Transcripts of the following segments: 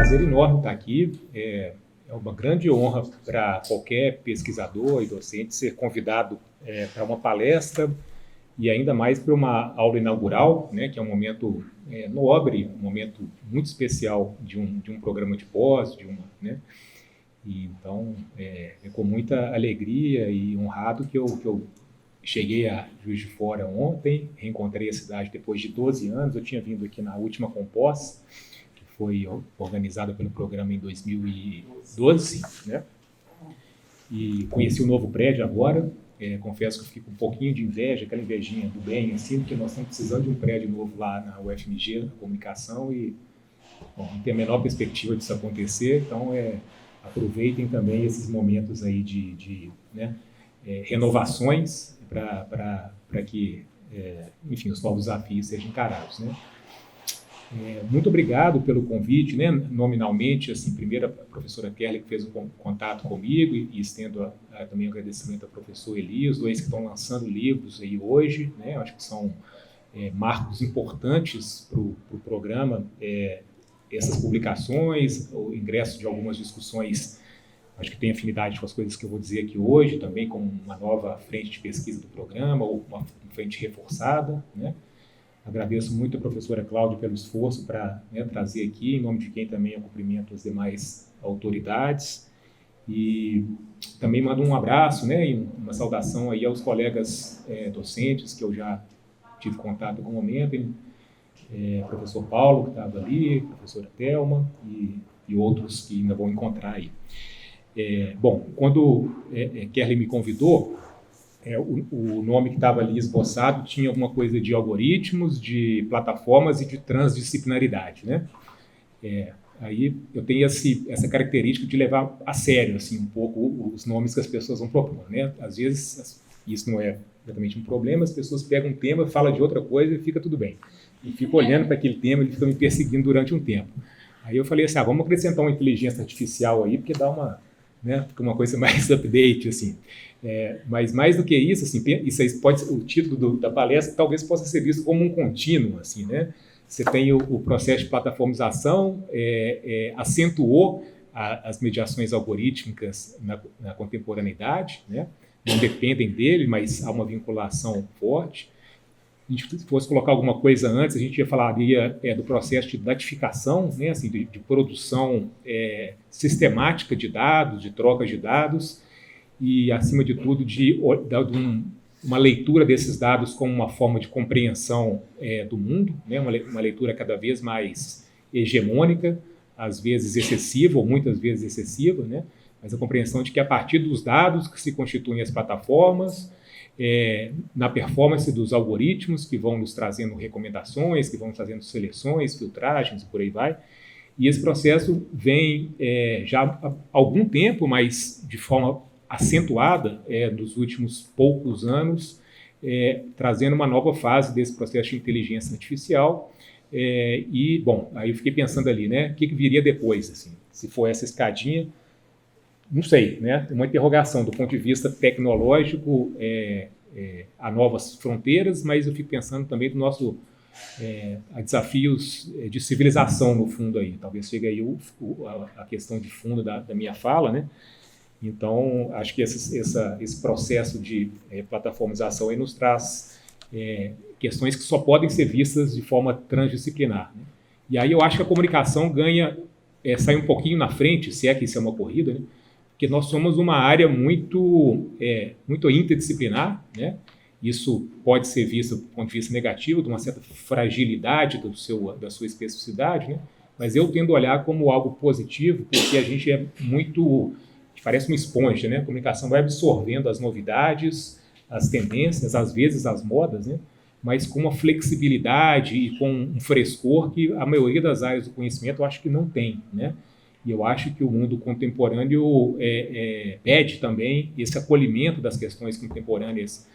prazer enorme estar aqui. É uma grande honra para qualquer pesquisador e docente ser convidado para uma palestra e ainda mais para uma aula inaugural, né, que é um momento nobre, um momento muito especial de um programa de pós, né, e então é com muita alegria e honrado que eu cheguei a Juiz de Fora ontem, reencontrei a cidade depois de 12 anos, eu tinha vindo aqui na última Compós, que foi organizada pelo programa em 2012, né? E conheci o novo prédio agora, confesso que eu fiquei com um pouquinho de inveja, aquela invejinha do bem, assim, porque nós estamos precisando de um prédio novo lá na UFMG, na comunicação, e não tem a menor perspectiva disso acontecer, então aproveitem também esses momentos aí de né, renovações para que, enfim, os novos desafios sejam encarados, né? Muito obrigado pelo convite, né? Nominalmente, assim, primeiro a professora Kerli que fez um contato comigo e estendo também um agradecimento ao professor Eli, os dois que estão lançando livros aí hoje, né? Acho que são marcos importantes para o programa, essas publicações, o ingresso de algumas discussões, acho que tem afinidade com as coisas que eu vou dizer aqui hoje, também com uma nova frente de pesquisa do programa, ou uma frente reforçada, né? Agradeço muito a professora Cláudia pelo esforço para trazer aqui, em nome de quem também eu cumprimento as demais autoridades. E também mando um abraço, né, e uma saudação aí aos colegas docentes que eu já tive contato em algum momento, professor Paulo, que estava ali, professora Thelma e outros que ainda vão encontrar aí. Bom, quando Kerli me convidou, o nome que estava ali esboçado tinha alguma coisa de algoritmos, de plataformas e de transdisciplinaridade, né? Aí eu tenho essa característica de levar a sério, assim, um pouco os nomes que as pessoas vão propor, né? Às vezes, isso não é exatamente um problema, as pessoas pegam um tema, falam de outra coisa e fica tudo bem. E fico olhando para aquele tema, ele fica me perseguindo durante um tempo. Aí eu falei assim, vamos acrescentar uma inteligência artificial aí, porque dá uma coisa mais update, assim. Mas mais do que isso, assim, isso aí o título da palestra talvez possa ser visto como um contínuo, assim, né? Você tem o processo de plataformização, acentuou as mediações algorítmicas na contemporaneidade, né? Não dependem dele, mas há uma vinculação forte. A gente fosse colocar alguma coisa antes, a gente falaria do processo de datificação, né? Assim, de produção sistemática de dados, de troca de dados, e, acima de tudo, de uma leitura desses dados como uma forma de compreensão do mundo, né? Uma leitura cada vez mais hegemônica, às vezes excessiva, ou muitas vezes excessiva, né? Mas a compreensão de que, a partir dos dados que se constituem as plataformas, na performance dos algoritmos que vão nos trazendo recomendações, que vão trazendo seleções, filtragens e por aí vai. E esse processo vem já há algum tempo, mas de forma acentuada nos últimos poucos anos, trazendo uma nova fase desse processo de inteligência artificial. E, bom, aí eu fiquei pensando ali, né, o que viria depois, assim, se for essa escadinha, não sei, né, uma interrogação do ponto de vista tecnológico, há novas fronteiras, mas eu fico pensando também a desafios de civilização, no fundo, aí. Talvez chegue aí a questão de fundo da minha fala, né? Então, acho que esse processo de plataformização aí nos traz questões que só podem ser vistas de forma transdisciplinar, né? E aí eu acho que a comunicação sai um pouquinho na frente, se é que isso é uma corrida, né? Porque nós somos uma área muito interdisciplinar, né? Isso pode ser visto do ponto de vista negativo, de uma certa fragilidade da sua especificidade, né? Mas eu tendo a olhar como algo positivo, porque a gente parece uma esponja, né? A comunicação vai absorvendo as novidades, as tendências, às vezes as modas, né? Mas com uma flexibilidade e com um frescor que a maioria das áreas do conhecimento eu acho que não tem, né? E eu acho que o mundo contemporâneo pede também esse acolhimento das questões contemporâneas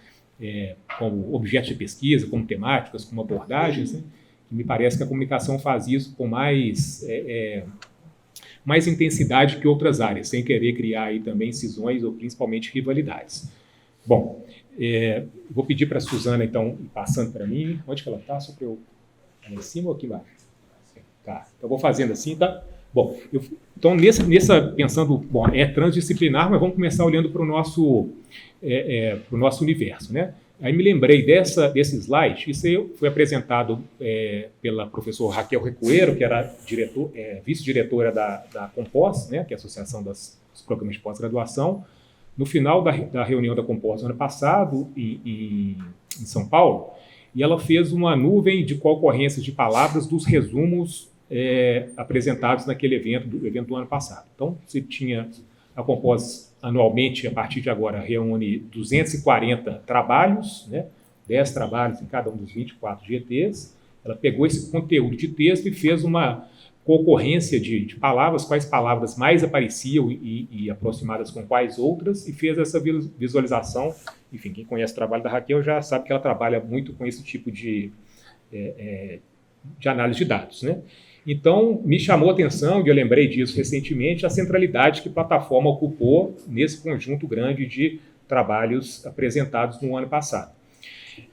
como objetos de pesquisa, como temáticas, como abordagens, né? Que me parece que a comunicação faz isso com mais intensidade que outras áreas, sem querer criar aí também cisões ou principalmente rivalidades. Bom, vou pedir para a Suzana, então, passando para mim, onde que ela está? Só para eu... Lá em cima ou aqui embaixo? Tá, então vou fazendo assim, tá? Bom, então, pensando, bom, é transdisciplinar, mas vamos começar olhando para o nosso universo, né? Aí me lembrei desse slide, isso aí foi apresentado pela professora Raquel Recoeiro, que era vice-diretora da Compós, né, que é a Associação dos Programas de Pós-Graduação, no final da reunião da Compós no ano passado, em São Paulo, e ela fez uma nuvem de concorrências de palavras dos resumos apresentados naquele evento do ano passado. Então, você tinha a Compós anualmente, a partir de agora, reúne 240 trabalhos, né, 10 trabalhos em cada um dos 24 GTs. Ela pegou esse conteúdo de texto e fez uma concorrência de palavras, quais palavras mais apareciam e aproximadas com quais outras, e fez essa visualização. Enfim, quem conhece o trabalho da Raquel já sabe que ela trabalha muito com esse tipo de análise de dados, né? Então, me chamou a atenção, e eu lembrei disso recentemente, a centralidade que a plataforma ocupou nesse conjunto grande de trabalhos apresentados no ano passado.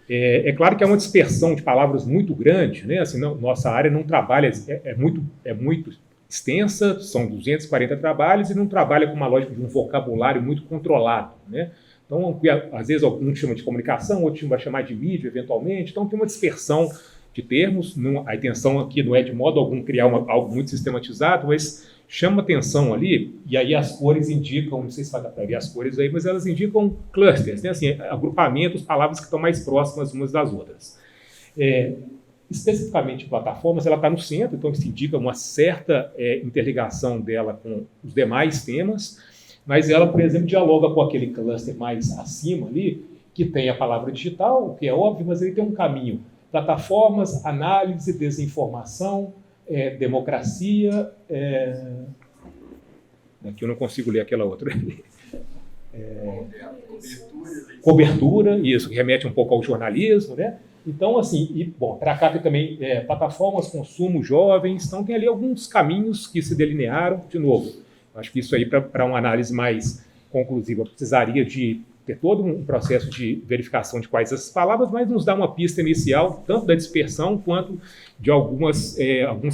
É claro que é uma dispersão de palavras muito grande, né? Assim, nossa área não trabalha, é muito extensa, são 240 trabalhos, e não trabalha com uma lógica de um vocabulário muito controlado, né? Então, às vezes, um chama de comunicação, outro vai chamar de mídia, eventualmente, então tem uma dispersão de termos. A intenção aqui não é de modo algum criar algo muito sistematizado, mas chama atenção ali, e aí as cores indicam, não sei se vai dar para ver as cores aí, mas elas indicam clusters, né? Assim, agrupamentos, palavras que estão mais próximas umas das outras. Especificamente plataformas, ela está no centro, então isso indica uma certa interligação dela com os demais temas, mas ela, por exemplo, dialoga com aquele cluster mais acima ali, que tem a palavra digital, que é óbvio, mas ele tem um caminho. Plataformas, análise, desinformação, democracia. Aqui eu não consigo ler aquela outra. Cobertura, isso, que remete um pouco ao jornalismo, né? Então, assim, para cá tem também plataformas, consumo, jovens. Então, tem ali alguns caminhos que se delinearam. De novo, acho que isso aí, para uma análise mais conclusiva, precisaria de ter todo um processo de verificação de quais essas palavras, mas nos dá uma pista inicial, tanto da dispersão quanto de alguns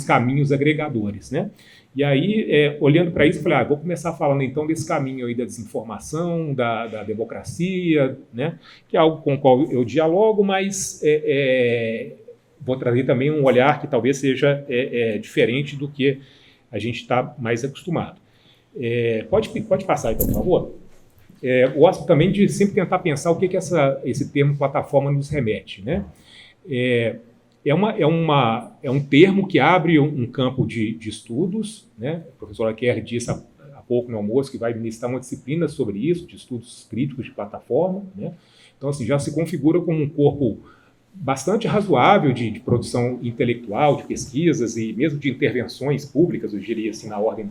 caminhos agregadores, né? E aí, olhando para isso, eu falei, vou começar falando então desse caminho aí da desinformação, da democracia, né? Que é algo com o qual eu dialogo, mas vou trazer também um olhar que talvez seja diferente do que a gente está mais acostumado. Pode passar aí, por favor? Gosto também de sempre tentar pensar o que esse termo plataforma nos remete, né? É um termo que abre um campo de estudos, né? A professora Kerr disse há pouco no almoço que vai ministrar uma disciplina sobre isso, de estudos críticos de plataforma, né? Então, assim, já se configura como um corpo bastante razoável de produção intelectual, de pesquisas e mesmo de intervenções públicas, eu diria assim, na ordem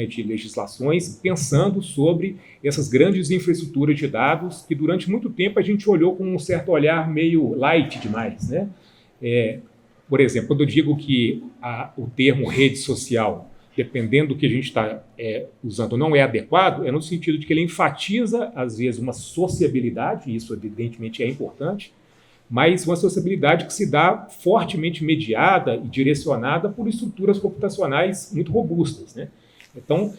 de legislações, pensando sobre essas grandes infraestruturas de dados que durante muito tempo a gente olhou com um certo olhar meio light demais, né? Por exemplo, quando eu digo que o termo rede social, dependendo do que a gente está usando, não é adequado, é no sentido de que ele enfatiza, às vezes, uma sociabilidade, e isso evidentemente é importante, mas uma sociabilidade que se dá fortemente mediada e direcionada por estruturas computacionais muito robustas, né? Então,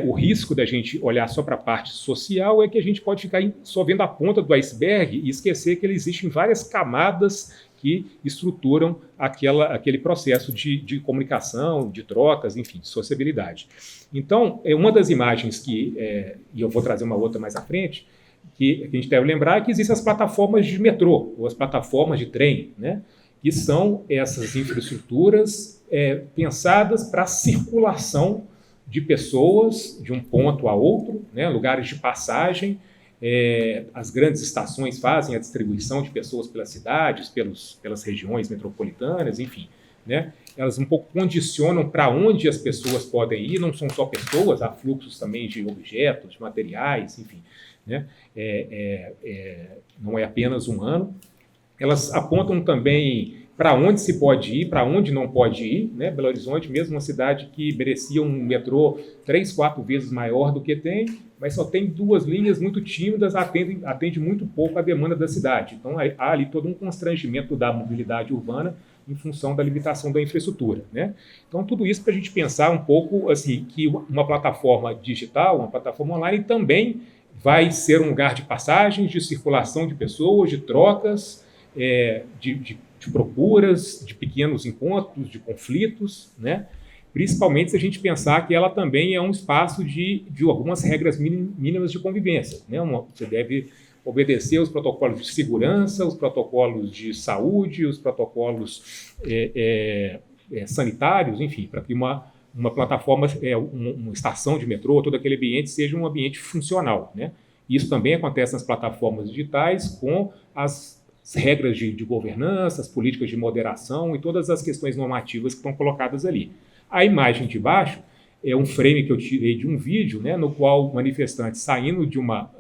o risco da gente olhar só para a parte social é que a gente pode ficar só vendo a ponta do iceberg e esquecer que existem várias camadas que estruturam aquele processo de comunicação, de trocas, enfim, de sociabilidade. Então, uma das imagens e eu vou trazer uma outra mais à frente, que a gente deve lembrar é que existem as plataformas de metrô, ou as plataformas de trem, né? Que são essas infraestruturas pensadas para a circulação de pessoas de um ponto a outro, né, lugares de passagem. As grandes estações fazem a distribuição de pessoas pelas cidades, pelas regiões metropolitanas, enfim, né? Elas um pouco condicionam para onde as pessoas podem ir, não são só pessoas, há fluxos também de objetos, de materiais, enfim, né? Não é apenas humano. Elas apontam também para onde se pode ir, para onde não pode ir, né? Belo Horizonte, mesmo uma cidade que merecia um metrô 3, 4 vezes maior do que tem, mas só tem 2 linhas muito tímidas, atende muito pouco a demanda da cidade. Então, há ali todo um constrangimento da mobilidade urbana em função da limitação da infraestrutura, né? Então, tudo isso para a gente pensar um pouco assim, que uma plataforma digital, uma plataforma online também vai ser um lugar de passagens, de circulação de pessoas, de trocas, de procuras, de pequenos encontros, de conflitos, né? Principalmente se a gente pensar que ela também é um espaço de algumas regras mínimas de convivência, né? Você deve obedecer os protocolos de segurança, os protocolos de saúde, os protocolos sanitários, enfim, para que uma plataforma, uma estação de metrô, todo aquele ambiente seja um ambiente funcional, né? Isso também acontece nas plataformas digitais com as regras de governança, as políticas de moderação e todas as questões normativas que estão colocadas ali. A imagem de baixo é um frame que eu tirei de um vídeo, né, no qual manifestantes saindo de uma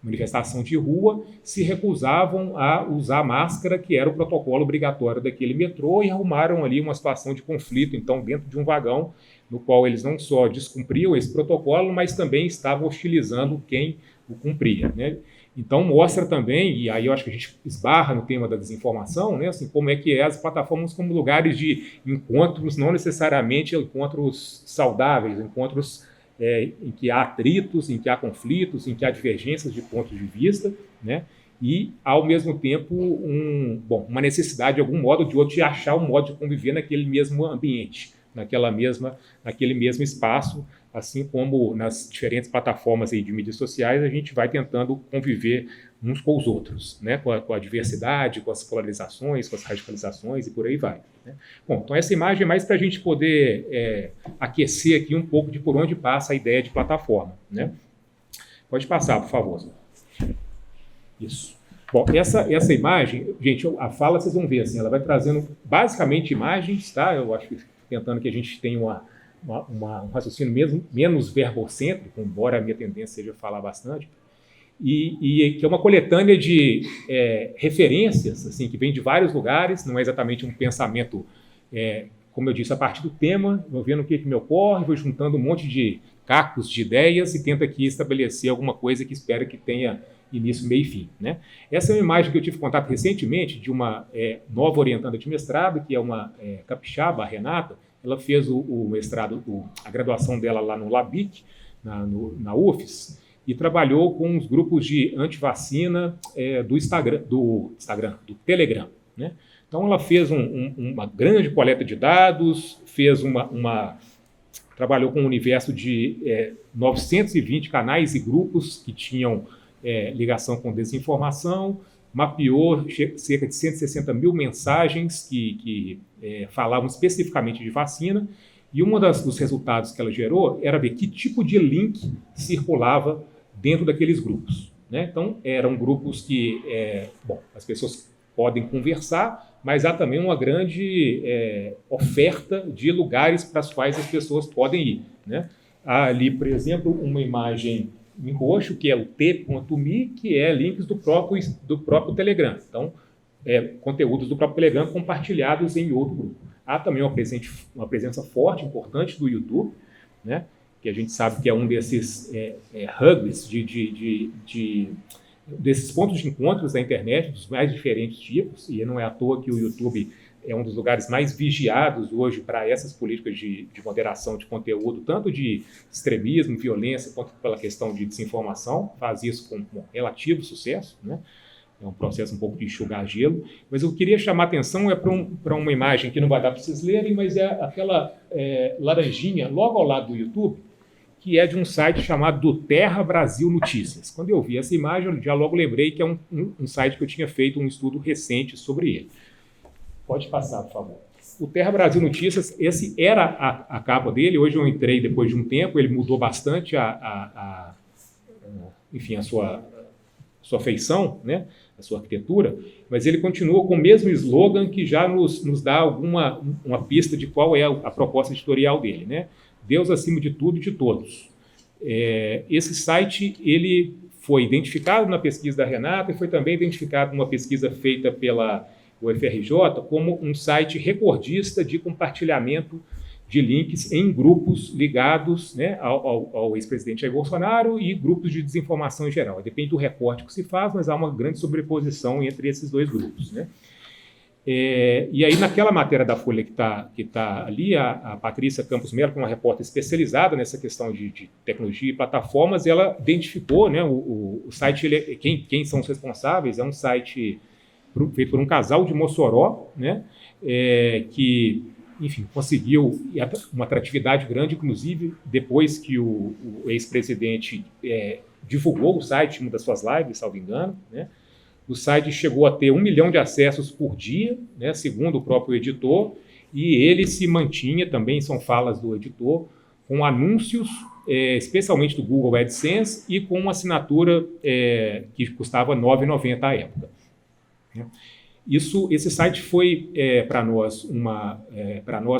manifestação de rua se recusavam a usar máscara, que era o protocolo obrigatório daquele metrô, e arrumaram ali uma situação de conflito, então, dentro de um vagão, no qual eles não só descumpriam esse protocolo, mas também estavam hostilizando quem o cumpria, né? Então, mostra também, e aí eu acho que a gente esbarra no tema da desinformação, né, assim, como é que as plataformas como lugares de encontros, não necessariamente encontros saudáveis, encontros em que há atritos, em que há conflitos, em que há divergências de pontos de vista, né, e, ao mesmo tempo, uma necessidade, de algum modo ou de outro, de achar um modo de conviver naquele mesmo ambiente, naquele mesmo espaço, assim como nas diferentes plataformas aí de mídias sociais, a gente vai tentando conviver uns com os outros, né? Com a diversidade, com as polarizações, com as radicalizações e por aí vai, né? Bom, então essa imagem é mais para a gente poder aquecer aqui um pouco de por onde passa a ideia de plataforma, né? Pode passar, por favor. Isso. Bom, essa imagem, gente, a fala vocês vão ver, assim, ela vai trazendo basicamente imagens, tá? Eu acho que tentando que a gente tenha um raciocínio menos verbocêntrico, embora a minha tendência seja falar bastante, e que é uma coletânea de referências, assim, que vem de vários lugares, não é exatamente um pensamento, como eu disse, a partir do tema, vou vendo o que me ocorre, vou juntando um monte de cacos de ideias e tento aqui estabelecer alguma coisa que espero que tenha início, meio e fim, né? Essa é uma imagem que eu tive contato recentemente de uma nova orientanda de mestrado, que é uma capixaba, a Renata. Ela fez o mestrado, a graduação dela lá no LABIC, na UFES, e trabalhou com os grupos de antivacina do Telegram, né? Então, ela fez uma grande coleta de dados, trabalhou com um universo de 920 canais e grupos que tinham ligação com desinformação, mapeou cerca de 160 mil mensagens que falavam especificamente de vacina, e dos resultados que ela gerou era ver que tipo de link circulava dentro daqueles grupos, né? Então, eram grupos que, as pessoas podem conversar, mas há também uma grande oferta de lugares para os quais as pessoas podem ir, né? Há ali, por exemplo, uma imagem em roxo, que é o t.me, que é links do próprio Telegram. Então, conteúdos do próprio Telegram compartilhados em outro grupo. Há também uma presença forte, importante do YouTube, né, que a gente sabe que é um desses hubs, desses pontos de encontros da internet, dos mais diferentes tipos, e não é à toa que o YouTube é um dos lugares mais vigiados hoje para essas políticas de moderação de conteúdo, tanto de extremismo, violência, quanto pela questão de desinformação. Faz isso com relativo sucesso, né? É um processo um pouco de enxugar gelo. Mas eu queria chamar a atenção para uma imagem que não vai dar para vocês lerem, mas é aquela laranjinha logo ao lado do YouTube, que é de um site chamado do Terra Brasil Notícias. Quando eu vi essa imagem, eu já logo lembrei que é um site que eu tinha feito um estudo recente sobre ele. Pode passar, por favor. O Terra Brasil Notícias, esse era a capa dele. Hoje eu entrei depois de um tempo, ele mudou bastante enfim, a sua feição, né? A sua arquitetura, mas ele continua com o mesmo slogan que já nos dá uma pista de qual é a proposta editorial dele, né? Deus acima de tudo e de todos. Esse site, ele foi identificado na pesquisa da Renata e foi também identificado numa pesquisa feita pela UFRJ como um site recordista de compartilhamento de links em grupos ligados, né, ao ex-presidente Jair Bolsonaro e grupos de desinformação em geral. Depende do recorte que se faz, mas há uma grande sobreposição entre esses dois grupos, né? E aí, naquela matéria da Folha que tá ali, a Patrícia Campos Melo, que é uma repórter especializada nessa questão de tecnologia e plataformas, ela identificou, né, o site, quem são os responsáveis, é um site feito por um casal de Mossoró, né, que, enfim, conseguiu uma atratividade grande, inclusive depois que o ex-presidente divulgou o site em uma das suas lives, salvo engano, né. O site chegou a ter 1 milhão de acessos por dia, né, segundo o próprio editor, e ele se mantinha, também são falas do editor, com anúncios, especialmente do Google AdSense, e com uma assinatura que custava R$ 9,90 à época. Esse site foi para nós,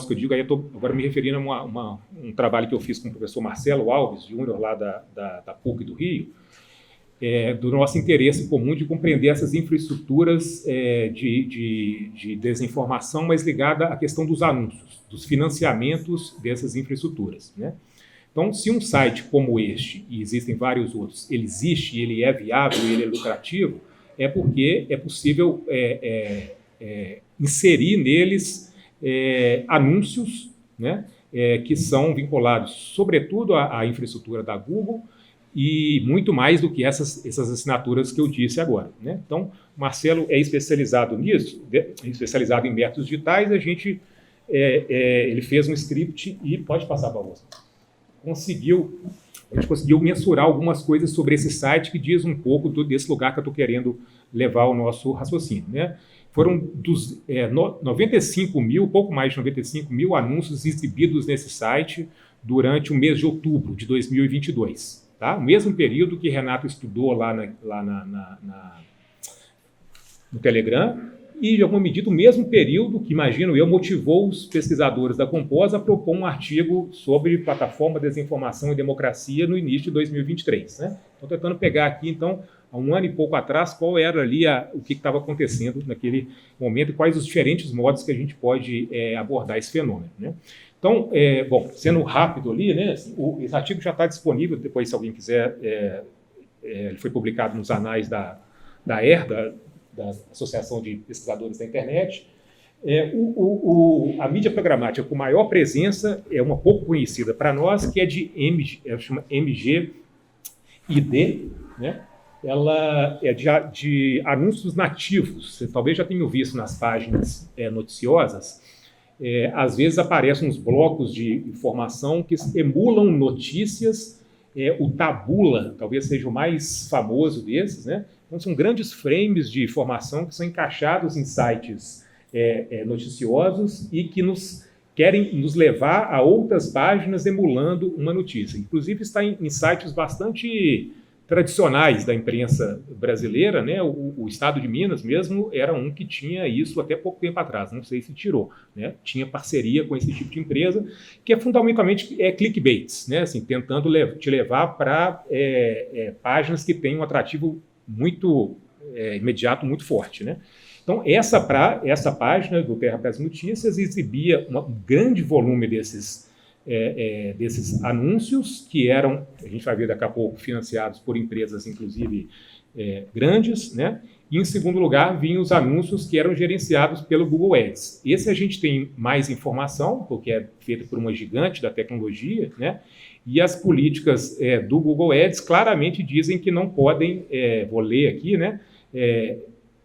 que eu digo, aí eu estou agora me referindo a um trabalho que eu fiz com o professor Marcelo Alves, Júnior, lá da PUC do Rio, do nosso interesse comum de compreender essas infraestruturas de desinformação, mas ligada à questão dos anúncios, dos financiamentos dessas infraestruturas, né? Então, se um site como este, e existem vários outros, ele existe, ele é viável, ele é lucrativo, é porque é possível inserir neles anúncios, né, que são vinculados, sobretudo, à infraestrutura da Google, e muito mais do que essas assinaturas que eu disse agora, né? Então, Marcelo é especializado nisso, especializado em métodos digitais. Ele fez um script e pode passar para você. A gente conseguiu mensurar algumas coisas sobre esse site que diz um pouco desse lugar que eu estou querendo levar o nosso raciocínio, né? Foram 95 mil, pouco mais de 95 mil anúncios exibidos nesse site durante o mês de outubro de 2022. Tá? O mesmo período que Renato estudou lá no Telegram, e, de alguma medida, o mesmo período que, imagino eu, motivou os pesquisadores da Composa a propor um artigo sobre plataforma, desinformação e democracia no início de 2023. Né? Estou tentando pegar aqui, então, há um ano e pouco atrás, qual era ali o que estava acontecendo naquele momento e quais os diferentes modos que a gente pode abordar esse fenômeno, né? Então, sendo rápido ali, né, assim, esse artigo já está disponível, depois, se alguém quiser, ele foi publicado nos anais da Associação de Pesquisadores da Internet. A mídia programática com maior presença é uma pouco conhecida para nós, que é chama MGID, né? Ela é de anúncios nativos. Você talvez já tenha visto nas páginas noticiosas. Às vezes aparecem uns blocos de informação que emulam notícias. O Tabula talvez seja o mais famoso desses, né? Então, são grandes frames de informação que são encaixados em sites noticiosos e que querem nos levar a outras páginas emulando uma notícia. Inclusive, está em sites bastante tradicionais da imprensa brasileira, né? O Estado de Minas mesmo era um que tinha isso até pouco tempo atrás, não sei se tirou, né? Tinha parceria com esse tipo de empresa, que fundamentalmente clickbaits, né? Assim, tentando te levar para páginas que têm um atrativo muito imediato, muito forte, né? Então, essa página do Terra Brasil Notícias exibia um grande volume desses anúncios, que eram, a gente vai ver daqui a pouco, financiados por empresas, inclusive, grandes, né? E, em segundo lugar, vinham os anúncios que eram gerenciados pelo Google Ads. Esse a gente tem mais informação, porque é feito por uma gigante da tecnologia, né? E as políticas do Google Ads claramente dizem que não podem, vou ler aqui, né?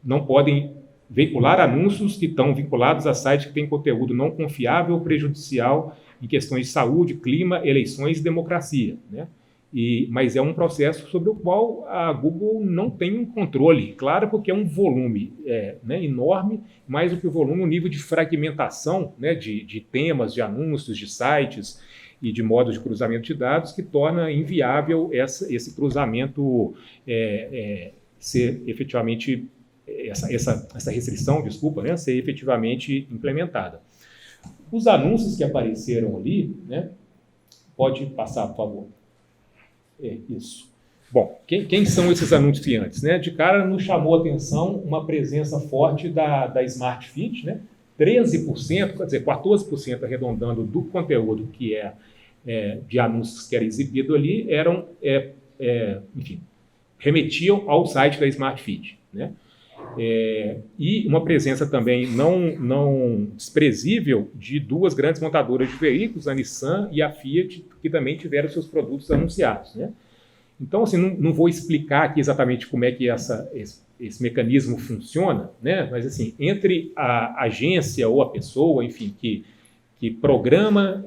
Não podem veicular anúncios que estão vinculados a sites que têm conteúdo não confiável ou prejudicial em questões de saúde, clima, eleições e democracia, né? Mas é um processo sobre o qual a Google não tem um controle, claro, porque é um volume né, enorme, mais do que o volume, um nível de fragmentação, né, de temas, de anúncios, de sites e de modos de cruzamento de dados que torna inviável esse cruzamento ser efetivamente, essa restrição, desculpa, né, ser efetivamente implementada. Os anúncios que apareceram ali, né, pode passar, por favor. Isso. Bom, quem são esses anunciantes, né? De cara nos chamou a atenção uma presença forte da Smart Fit, né? 13%, quer dizer, 14% arredondando do conteúdo que de anúncios que era exibido ali, enfim, remetiam ao site da Smart Fit, né? E uma presença também não desprezível de duas grandes montadoras de veículos, a Nissan e a Fiat, que também tiveram seus produtos anunciados, né? Então, assim, não vou explicar aqui exatamente como é que esse mecanismo funciona, né? Mas, assim, entre a agência ou a pessoa, enfim, que programa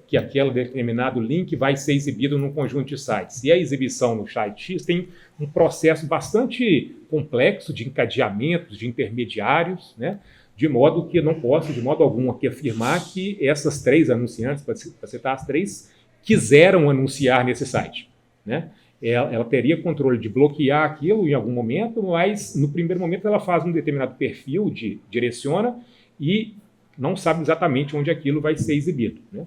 que aquele determinado link vai ser exibido num conjunto de sites. E a exibição no site X tem um processo bastante complexo de encadeamentos, de intermediários, né? De modo que eu não posso, de modo algum, aqui afirmar que essas três anunciantes, para citar as três, quiseram anunciar nesse site, né? Ela teria controle de bloquear aquilo em algum momento, mas no primeiro momento ela faz um determinado perfil, direciona e não sabe exatamente onde aquilo vai ser exibido, né?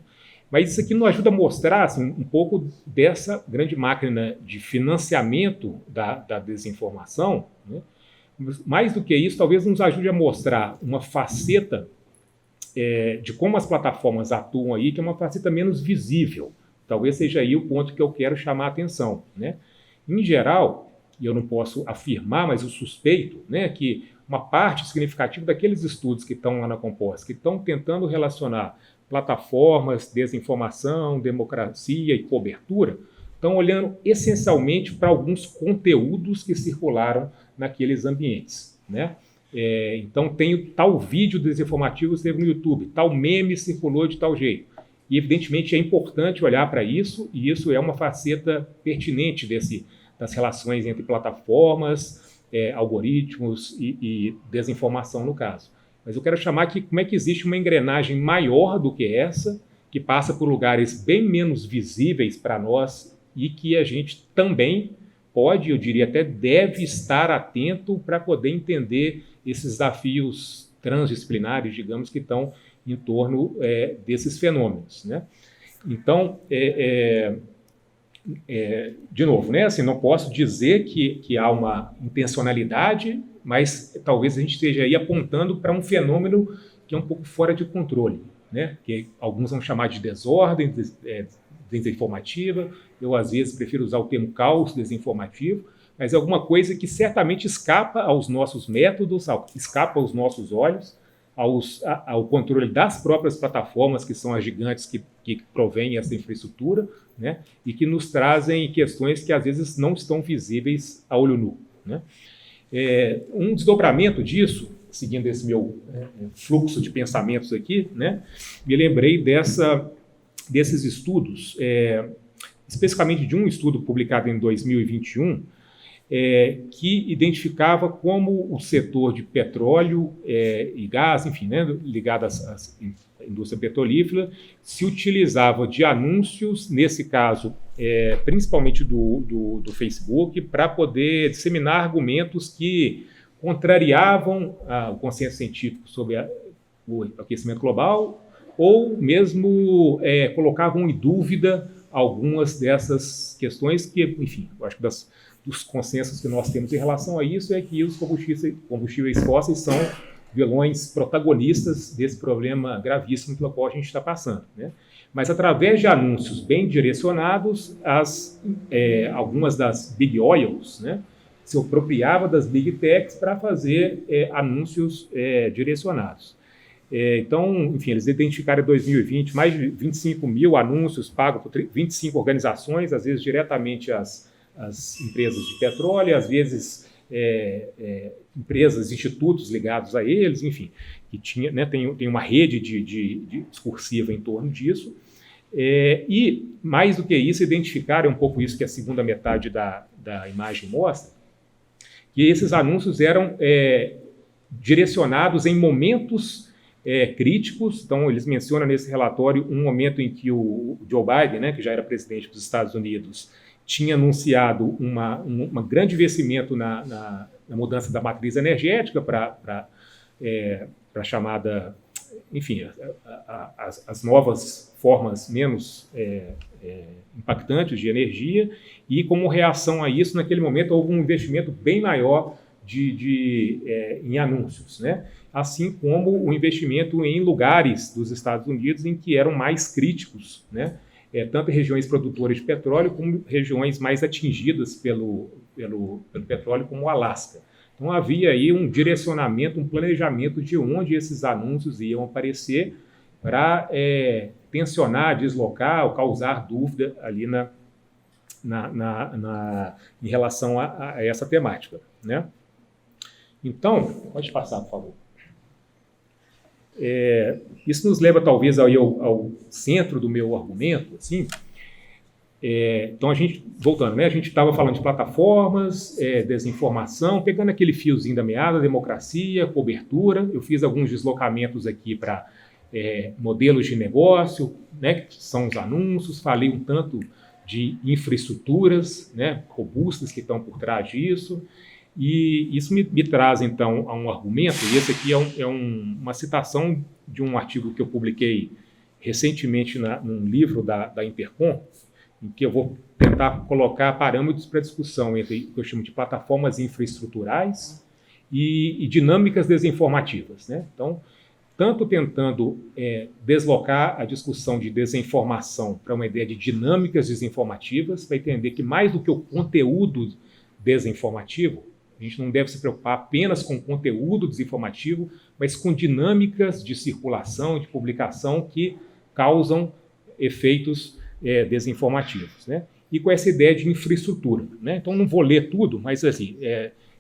Mas isso aqui nos ajuda a mostrar assim, um pouco dessa grande máquina de financiamento da desinformação, né? Mais do que isso, talvez nos ajude a mostrar uma faceta de como as plataformas atuam aí, que é uma faceta menos visível. Talvez seja aí o ponto que eu quero chamar a atenção, né? Em geral, e eu não posso afirmar, mas eu suspeito, né, que uma parte significativa daqueles estudos que estão lá na Composta, que estão tentando relacionar plataformas, desinformação, democracia e cobertura, estão olhando essencialmente para alguns conteúdos que circularam naqueles ambientes, né? Então, tem tal vídeo desinformativo que esteve no YouTube, tal meme circulou de tal jeito. E, evidentemente, é importante olhar para isso, e isso é uma faceta pertinente das relações entre plataformas, algoritmos e desinformação, no caso. Mas eu quero chamar aqui como é que existe uma engrenagem maior do que essa, que passa por lugares bem menos visíveis para nós e que a gente também pode, eu diria até deve estar atento para poder entender esses desafios transdisciplinares, digamos, que estão em torno desses fenômenos, né? Então, de novo, né, assim, não posso dizer que há uma intencionalidade, mas talvez a gente esteja aí apontando para um fenômeno que é um pouco fora de controle, né? Que alguns vão chamar de desordem desinformativa, eu às vezes prefiro usar o termo caos desinformativo, mas é alguma coisa que certamente escapa aos nossos métodos, escapa aos nossos olhos, ao controle das próprias plataformas, que são as gigantes que provêm essa infraestrutura, né? E que nos trazem questões que às vezes não estão visíveis a olho nu, né? Um desdobramento disso, seguindo esse meu fluxo de pensamentos aqui, né? Me lembrei desses estudos, especificamente de um estudo publicado em 2021, que identificava como o setor de petróleo e gás, enfim, né, ligado à indústria petrolífera, se utilizava de anúncios, nesse caso, principalmente do Facebook, para poder disseminar argumentos que contrariavam o consenso científico sobre o aquecimento global, ou mesmo colocavam em dúvida algumas dessas questões que, enfim, eu acho que dos consensos que nós temos em relação a isso é que os combustíveis fósseis são vilões protagonistas desse problema gravíssimo pelo qual a gente está passando, né? Mas através de anúncios bem direcionados, algumas das big oils, né, se apropriava das big techs para fazer anúncios direcionados. Então, enfim, eles identificaram em 2020 mais de 25 mil anúncios pagos por 25 organizações, às vezes diretamente as empresas de petróleo, às vezes empresas, institutos ligados a eles, enfim, que tem uma rede de discursiva em torno disso. E, mais do que isso, identificaram um pouco isso que a segunda metade da imagem mostra, que esses anúncios eram direcionados em momentos críticos. Então, eles mencionam nesse relatório um momento em que o Joe Biden, né, que já era presidente dos Estados Unidos, tinha anunciado um grande investimento na mudança da matriz energética para a chamada, enfim, as novas formas menos impactantes de energia, e como reação a isso, naquele momento, houve um investimento bem maior em anúncios, né? Assim como o investimento em lugares dos Estados Unidos em que eram mais críticos, né? Tanto regiões produtoras de petróleo como regiões mais atingidas pelo petróleo, como o Alasca. Então havia aí um direcionamento, um planejamento de onde esses anúncios iam aparecer para tensionar, deslocar ou causar dúvida ali em relação a essa temática, né? Então, pode passar, por favor. Isso nos leva talvez ao centro do meu argumento, assim. Então, voltando, né, a gente estava falando de plataformas, desinformação, pegando aquele fiozinho da meada, democracia, cobertura. Eu fiz alguns deslocamentos aqui para modelos de negócio, né, que são os anúncios, falei um tanto de infraestruturas, né, robustas que estão por trás disso, e isso me traz, então, a um argumento, e esse aqui uma citação de um artigo que eu publiquei recentemente num livro da Intercom, em que eu vou tentar colocar parâmetros para discussão entre o que eu chamo de plataformas infraestruturais e dinâmicas desinformativas, né? Então, tanto tentando deslocar a discussão de desinformação para uma ideia de dinâmicas desinformativas, para entender que mais do que o conteúdo desinformativo, a gente não deve se preocupar apenas com o conteúdo desinformativo, mas com dinâmicas de circulação, de publicação que causam efeitos desinformativos, né? E com essa ideia de infraestrutura, né? Então, não vou ler tudo, mas assim,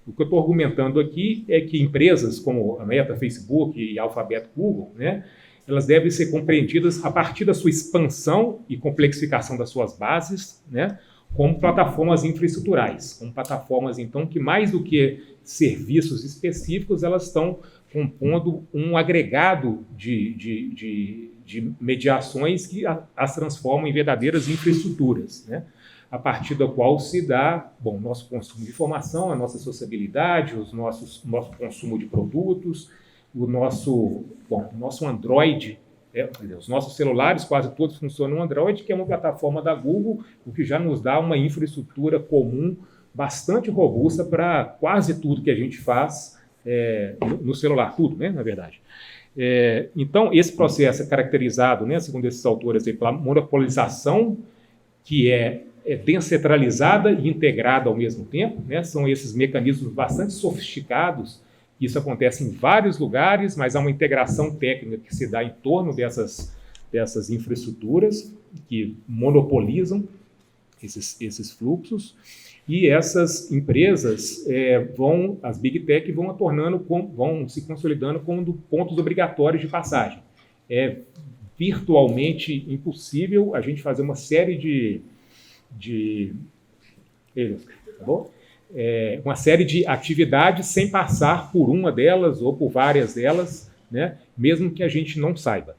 o que eu estou argumentando aqui é que empresas como a Meta, Facebook e Alphabet, Google, né, elas devem ser compreendidas a partir da sua expansão e complexificação das suas bases, né, como plataformas infraestruturais, como plataformas, então, que mais do que serviços específicos, elas estão compondo um agregado de mediações que as transformam em verdadeiras infraestruturas, né? A partir da qual se dá, bom, nosso consumo de informação, a nossa sociabilidade, nosso consumo de produtos, o nosso Android, os nossos celulares quase todos funcionam no Android, que é uma plataforma da Google, o que já nos dá uma infraestrutura comum bastante robusta para quase tudo que a gente faz no celular, tudo, né, na verdade. Então, esse processo é caracterizado, né, segundo esses autores, pela monopolização, que é descentralizada e integrada ao mesmo tempo, né? São esses mecanismos bastante sofisticados. Isso acontece em vários lugares, mas há uma integração técnica que se dá em torno dessas infraestruturas que monopolizam esses fluxos. E essas empresas as Big Tech vão se consolidando como pontos obrigatórios de passagem. É virtualmente impossível a gente fazer uma série tá bom? Uma série de atividades sem passar por uma delas ou por várias delas, né? Mesmo que a gente não saiba.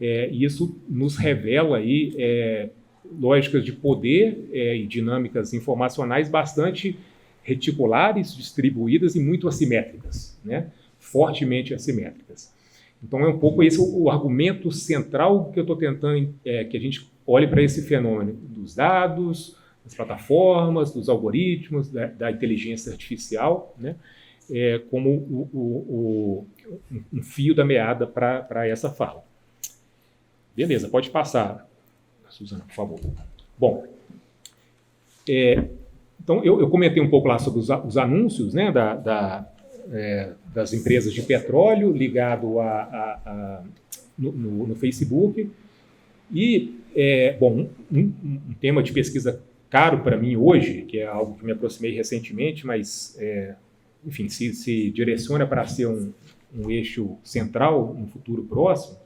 E isso nos revela aí lógicas de poder e dinâmicas informacionais bastante reticulares, distribuídas e muito assimétricas, né? Fortemente assimétricas. Então é um pouco esse o argumento central que eu estou tentando que a gente olhe para esse fenômeno dos dados, das plataformas, dos algoritmos, da inteligência artificial, né? Como um fio da meada para essa fala. Beleza, pode passar, Suzana, por favor. Bom, então eu comentei um pouco lá sobre os anúncios, né, das empresas de petróleo ligado no Facebook. E, bom, um tema de pesquisa caro para mim hoje, que é algo que me aproximei recentemente, mas, enfim, se direciona para ser um eixo central no futuro próximo,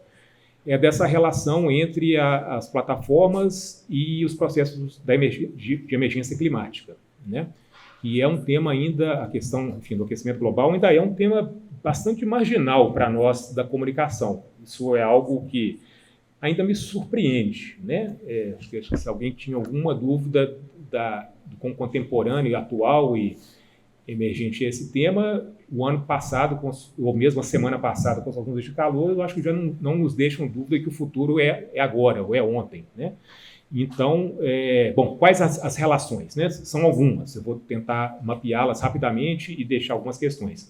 é dessa relação entre as plataformas e os processos de emergência climática, né? E é um tema ainda, a questão, enfim, do aquecimento global ainda é um tema bastante marginal para nós da comunicação. Isso é algo que ainda me surpreende, né? Acho que se alguém tinha alguma dúvida com contemporâneo, atual e emergente esse tema, o ano passado, ou mesmo a semana passada, com as ondas de calor, eu acho que já não nos deixam dúvida que o futuro é agora, ou é ontem, né? Então, bom, quais as relações, né? São algumas, eu vou tentar mapeá-las rapidamente e deixar algumas questões.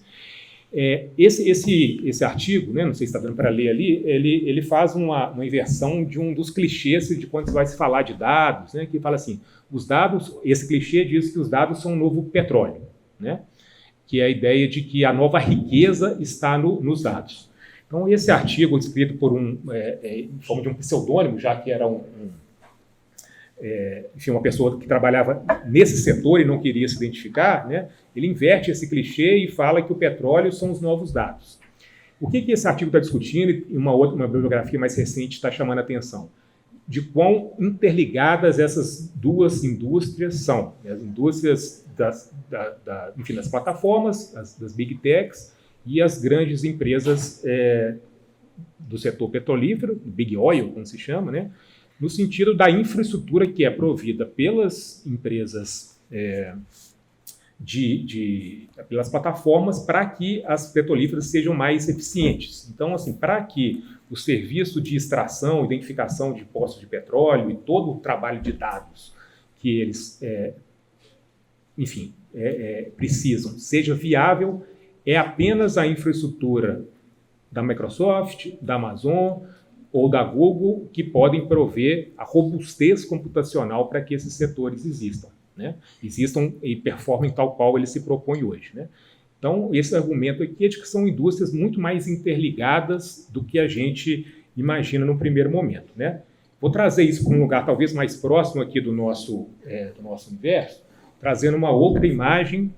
Esse artigo, né, não sei se está dando para ler ali, ele faz uma inversão de um dos clichês de quando vai se falar de dados, né, que fala assim, os dados, esse clichê diz que os dados são o novo petróleo, né? que é a ideia de que a nova riqueza está nos dados. Então, esse artigo, escrito por em forma de um pseudônimo, já que era enfim, uma pessoa que trabalhava nesse setor e não queria se identificar, né, ele inverte esse clichê e fala que o petróleo são os novos dados. O que esse artigo está discutindo, e uma bibliografia mais recente está chamando a atenção? De quão interligadas essas duas indústrias são. As indústrias enfim, das plataformas, das big techs, e as grandes empresas do setor petrolífero, Big Oil, como se chama, né, no sentido da infraestrutura que é provida pelas empresas, pelas plataformas, para que as petrolíferas sejam mais eficientes. Então, assim, para que o serviço de extração, identificação de poços de petróleo e todo o trabalho de dados que eles, enfim, precisam seja viável, é apenas a infraestrutura da Microsoft, da Amazon ou da Google que podem prover a robustez computacional para que esses setores existam, né? Existam e performem tal qual eles se propõem hoje, né? Então, esse argumento aqui é de que são indústrias muito mais interligadas do que a gente imagina no primeiro momento, né? Vou trazer isso para um lugar talvez mais próximo aqui do nosso universo, trazendo uma outra imagem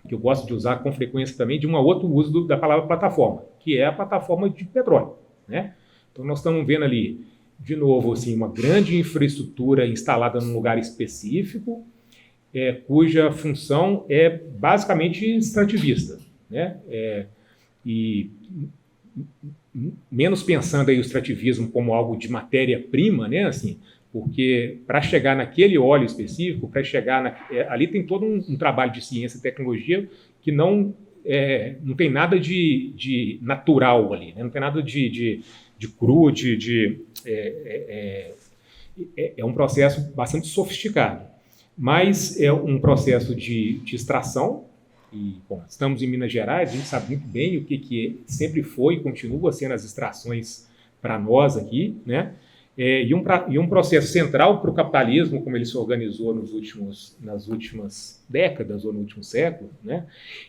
que eu gosto de usar com frequência também, de um outro uso da palavra plataforma, que é a plataforma de petróleo, né? Então, nós estamos vendo ali, de novo, assim, uma grande infraestrutura instalada num lugar específico, cuja função é basicamente extrativista, né? E menos pensando aí o extrativismo como algo de matéria-prima, né? Assim, porque para chegar naquele óleo específico, para chegar ali tem todo um trabalho de ciência e tecnologia que não tem nada de natural ali, né? Não tem nada de cru, é um processo bastante sofisticado, mas é um processo de extração. E, bom, estamos em Minas Gerais, a gente sabe muito bem o que sempre foi e continua sendo as extrações para nós aqui, né? E um processo central para o capitalismo, como ele se organizou nas últimas décadas ou no último século, né?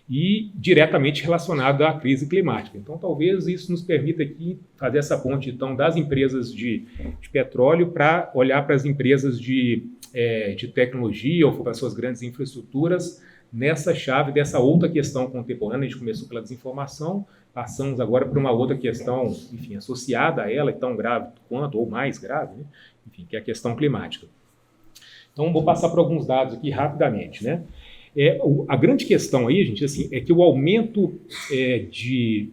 E diretamente relacionado à crise climática. Então, talvez isso nos permita aqui fazer essa ponte, então, das empresas de petróleo para olhar para as empresas de tecnologia ou para as suas grandes infraestruturas nessa chave dessa outra questão contemporânea. A gente começou pela desinformação, passamos agora para uma outra questão, enfim, associada a ela, tão grave quanto, ou mais grave, né? Enfim, que é a questão climática. Então, vou passar por alguns dados aqui rapidamente, né? A grande questão aí, gente, assim, é que o aumento de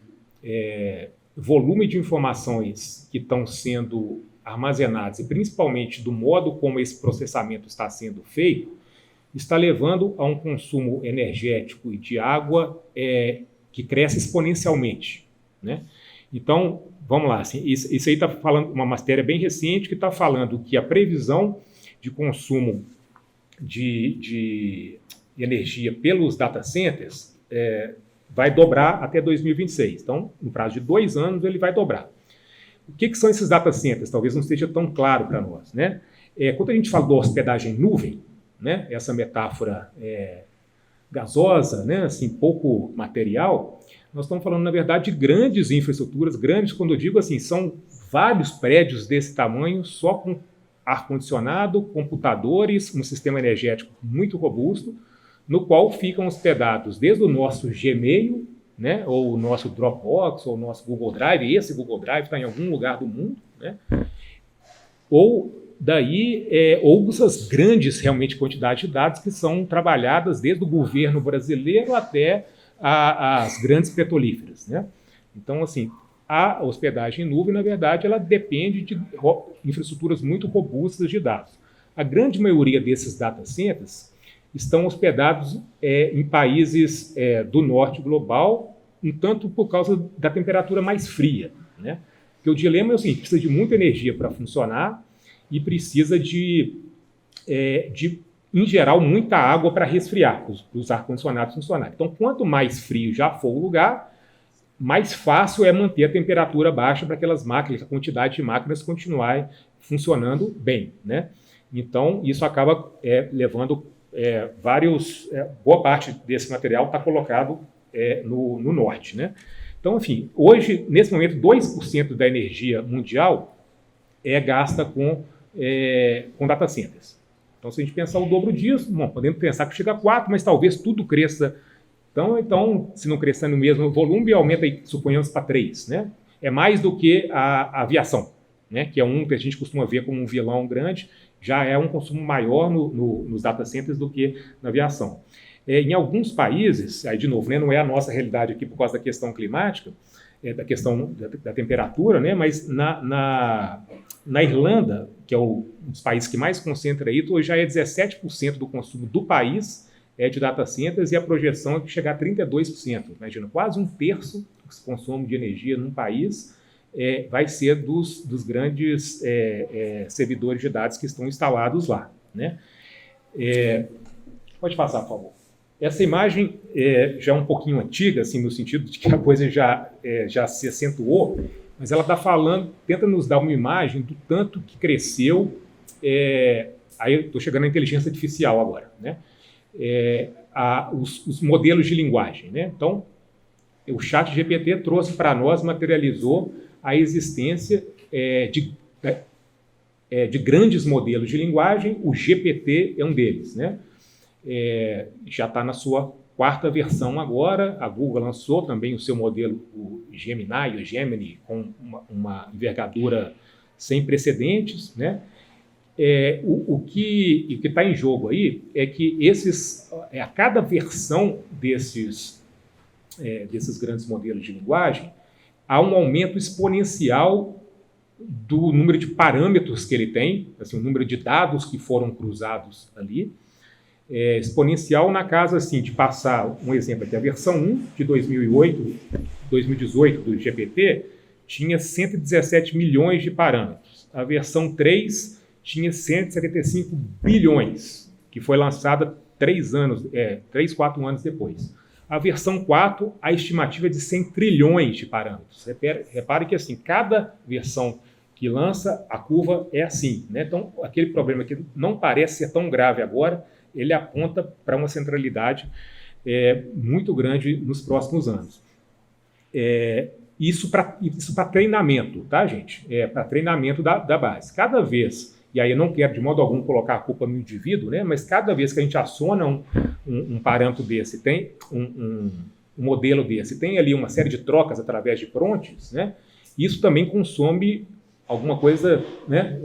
volume de informações que estão sendo armazenadas, e principalmente do modo como esse processamento está sendo feito, está levando a um consumo energético e de água que cresce exponencialmente, né? Então, vamos lá, assim, isso aí está falando, uma matéria bem recente que está falando que a previsão de consumo de energia pelos data centers vai dobrar até 2026. Então, no prazo de 2 anos, ele vai dobrar. O que são esses data centers? Talvez não esteja tão claro para nós, né? Quando a gente fala da hospedagem em nuvem, né, essa metáfora gasosa, né, assim, pouco material, nós estamos falando, na verdade, de grandes infraestruturas, grandes, quando eu digo assim, são vários prédios desse tamanho, só com ar-condicionado, computadores, um sistema energético muito robusto, no qual ficam hospedados desde o nosso Gmail, né, ou o nosso Dropbox, ou o nosso Google Drive, e esse Google Drive está em algum lugar do mundo, né, ou essas grandes, realmente, quantidades de dados que são trabalhadas desde o governo brasileiro até as grandes petrolíferas, né? Então, assim, a hospedagem em nuvem, na verdade, ela depende de infraestruturas muito robustas de dados. A grande maioria desses data centers estão hospedados em países do norte global, um tanto por causa da temperatura mais fria, né? Porque o dilema é o seguinte: precisa de muita energia para funcionar, e precisa em geral, muita água para resfriar, para os ar-condicionados funcionarem. Então, quanto mais frio já for o lugar, mais fácil é manter a temperatura baixa para aquelas máquinas, a quantidade de máquinas continuar funcionando bem, né? Então, isso acaba levando boa parte desse material está colocado no norte, né? Então, enfim, hoje, nesse momento, 2% da energia mundial é gasta com data centers. Então, se a gente pensar o dobro disso, bom, podemos pensar que chega a 4, mas talvez tudo cresça. Então, se não crescer no mesmo volume, aumenta, suponhamos, para 3, né? É mais do que a aviação, né? Que é um que a gente costuma ver como um vilão grande, já é um consumo maior nos data centers do que na aviação. Em alguns países, aí de novo, né, não é a nossa realidade aqui por causa da questão climática, da questão da temperatura, né, mas na Irlanda, que é um dos países que mais concentra isso, hoje já é 17% do consumo do país de data centers e a projeção é que chegar a 32%. Imagina, quase um terço do consumo de energia num país vai ser dos grandes servidores de dados que estão instalados lá, né? Pode passar, por favor. Essa imagem já é um pouquinho antiga, assim, no sentido de que a coisa já se acentuou, mas ela está tenta nos dar uma imagem do tanto que cresceu. Aí eu estou chegando à inteligência artificial agora, né? Os modelos de linguagem, né? Então, o ChatGPT trouxe para nós, materializou a existência de grandes modelos de linguagem. O GPT é um deles, né? Já está na sua 4ª versão agora. A Google lançou também o seu modelo, o Gemini, com uma envergadura sem precedentes, né? O que está em jogo aí é que a cada versão desses grandes modelos de linguagem, há um aumento exponencial do número de parâmetros que ele tem, assim, o número de dados que foram cruzados ali, exponencial na casa assim, de passar, um exemplo aqui, a versão 1 de 2018 do GPT tinha 117 milhões de parâmetros. A versão 3 tinha 175 bilhões, que foi lançada 4 anos depois. A versão 4, a estimativa é de 100 trilhões de parâmetros. Repare que assim, cada versão que lança, a curva é assim, né? Então, aquele problema que não parece ser tão grave agora, ele aponta para uma centralidade muito grande nos próximos anos. Isso para treinamento, tá, gente? Para treinamento da base. Cada vez, e aí eu não quero de modo algum colocar a culpa no indivíduo, né? Mas cada vez que a gente aciona um parâmetro desse, tem um modelo desse, tem ali uma série de trocas através de prompts, né? Isso também consome alguma coisa, né?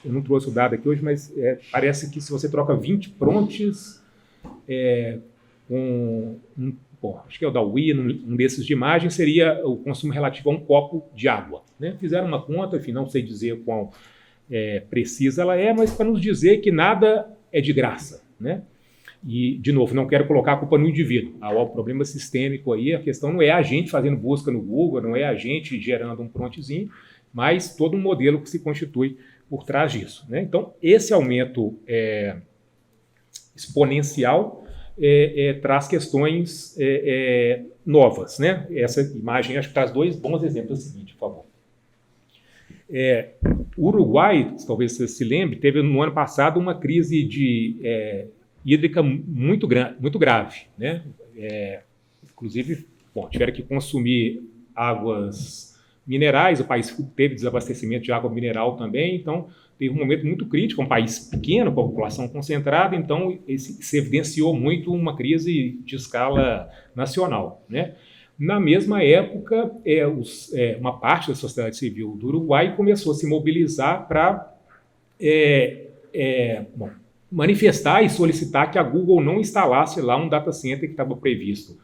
Eu não trouxe o dado aqui hoje, mas parece que se você troca 20 prompts acho que é o da UI, um desses de imagem, seria o consumo relativo a um copo de água, né? Fizeram uma conta, enfim, não sei dizer quão precisa ela mas para nos dizer que nada é de graça, né? E, de novo, não quero colocar a culpa no indivíduo. Há um problema sistêmico aí, a questão não é a gente fazendo busca no Google, não é a gente gerando um promptzinho, mas todo um modelo que se constitui por trás disso, né? Então, esse aumento exponencial traz questões novas, né? Essa imagem acho que traz 2 bons exemplos. É o seguinte, por favor. O Uruguai, talvez você se lembre, teve no ano passado uma crise hídrica muito grave, né? Inclusive, tiveram que consumir águas minerais, o país teve desabastecimento de água mineral também, então teve um momento muito crítico, um país pequeno, com a população concentrada, então se evidenciou muito uma crise de escala nacional, né? Na mesma época, uma parte da sociedade civil do Uruguai começou a se mobilizar para manifestar e solicitar que a Google não instalasse lá um data center que estava previsto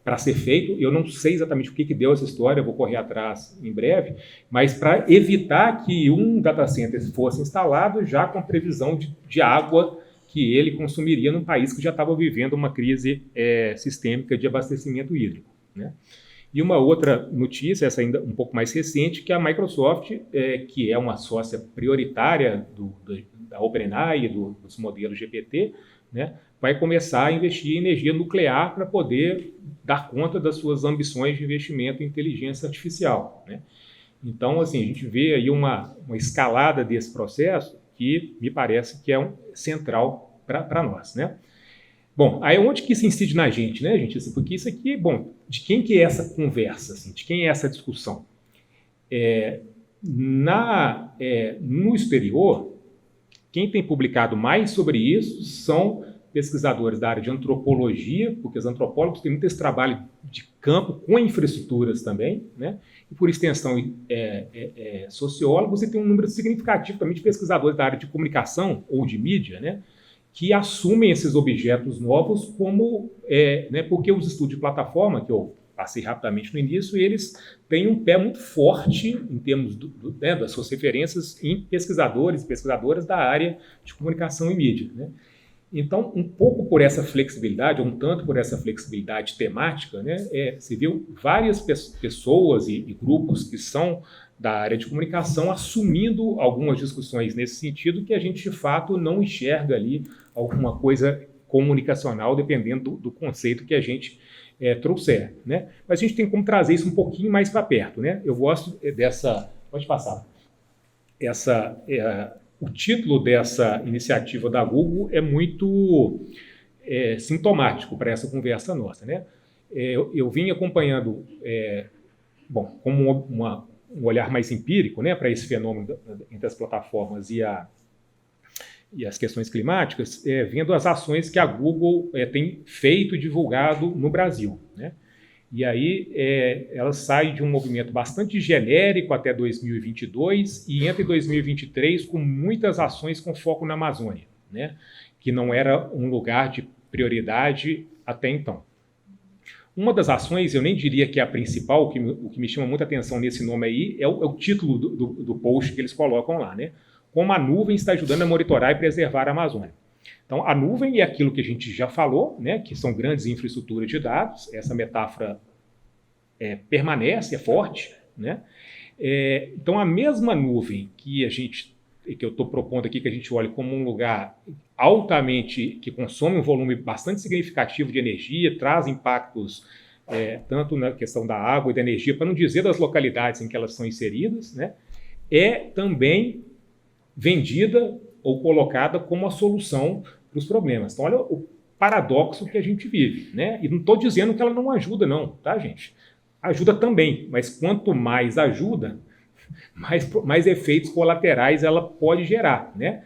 para ser feito. Eu não sei exatamente o que deu essa história, eu vou correr atrás em breve, mas para evitar que um data center fosse instalado já com previsão de água que ele consumiria num país que já estava vivendo uma crise sistêmica de abastecimento hídrico, né? E uma outra notícia, essa ainda um pouco mais recente, que a Microsoft, que é uma sócia prioritária da OpenAI e dos modelos GPT, né, vai começar a investir em energia nuclear para poder dar conta das suas ambições de investimento em inteligência artificial, né? Então, assim, a gente vê aí uma escalada desse processo que me parece que é central para nós, né? Bom, aí onde que isso incide na gente, né, gente? Assim, porque isso aqui, bom, de quem que é essa conversa, assim, de quem é essa discussão? No exterior, quem tem publicado mais sobre isso são pesquisadores da área de antropologia, porque os antropólogos têm muito esse trabalho de campo com infraestruturas também, né? E por extensão sociólogos, e tem um número significativo também de pesquisadores da área de comunicação ou de mídia, né? Que assumem esses objetos novos como, né, porque os estudos de plataforma, que eu passei rapidamente no início, eles têm um pé muito forte em termos né, das suas referências em pesquisadores e pesquisadoras da área de comunicação e mídia, né? Então, um pouco por essa flexibilidade, ou um tanto por essa flexibilidade temática, né, se viu várias pessoas e grupos que são da área de comunicação assumindo algumas discussões nesse sentido que a gente, de fato, não enxerga ali alguma coisa comunicacional, dependendo do conceito que a gente trouxer, né? Mas a gente tem como trazer isso um pouquinho mais para perto, né? Eu gosto dessa... Pode passar. O título dessa iniciativa da Google é muito sintomático para essa conversa nossa, né? Eu vim acompanhando, como um olhar mais empírico, né, para esse fenômeno entre as plataformas e as questões climáticas, vendo as ações que a Google tem feito e divulgado no Brasil, né? E aí ela sai de um movimento bastante genérico até 2022 e entra em 2023 com muitas ações com foco na Amazônia, né? Que não era um lugar de prioridade até então. Uma das ações, eu nem diria que é a principal, o que me chama muita atenção nesse nome aí é o título do post que eles colocam lá, né? Como a nuvem está ajudando a monitorar e preservar a Amazônia. Então, a nuvem é aquilo que a gente já falou, né, que são grandes infraestruturas de dados, essa metáfora permanece, é forte, né? Então, a mesma nuvem que eu estou propondo aqui, que a gente olhe como um lugar altamente, que consome um volume bastante significativo de energia, traz impactos tanto na questão da água e da energia, para não dizer das localidades em que elas são inseridas, né, é também vendida ou colocada como a solução para os problemas. Então, olha o paradoxo que a gente vive, né? E não estou dizendo que ela não ajuda, não, tá, gente? Ajuda também, mas quanto mais ajuda, mais efeitos colaterais ela pode gerar, né?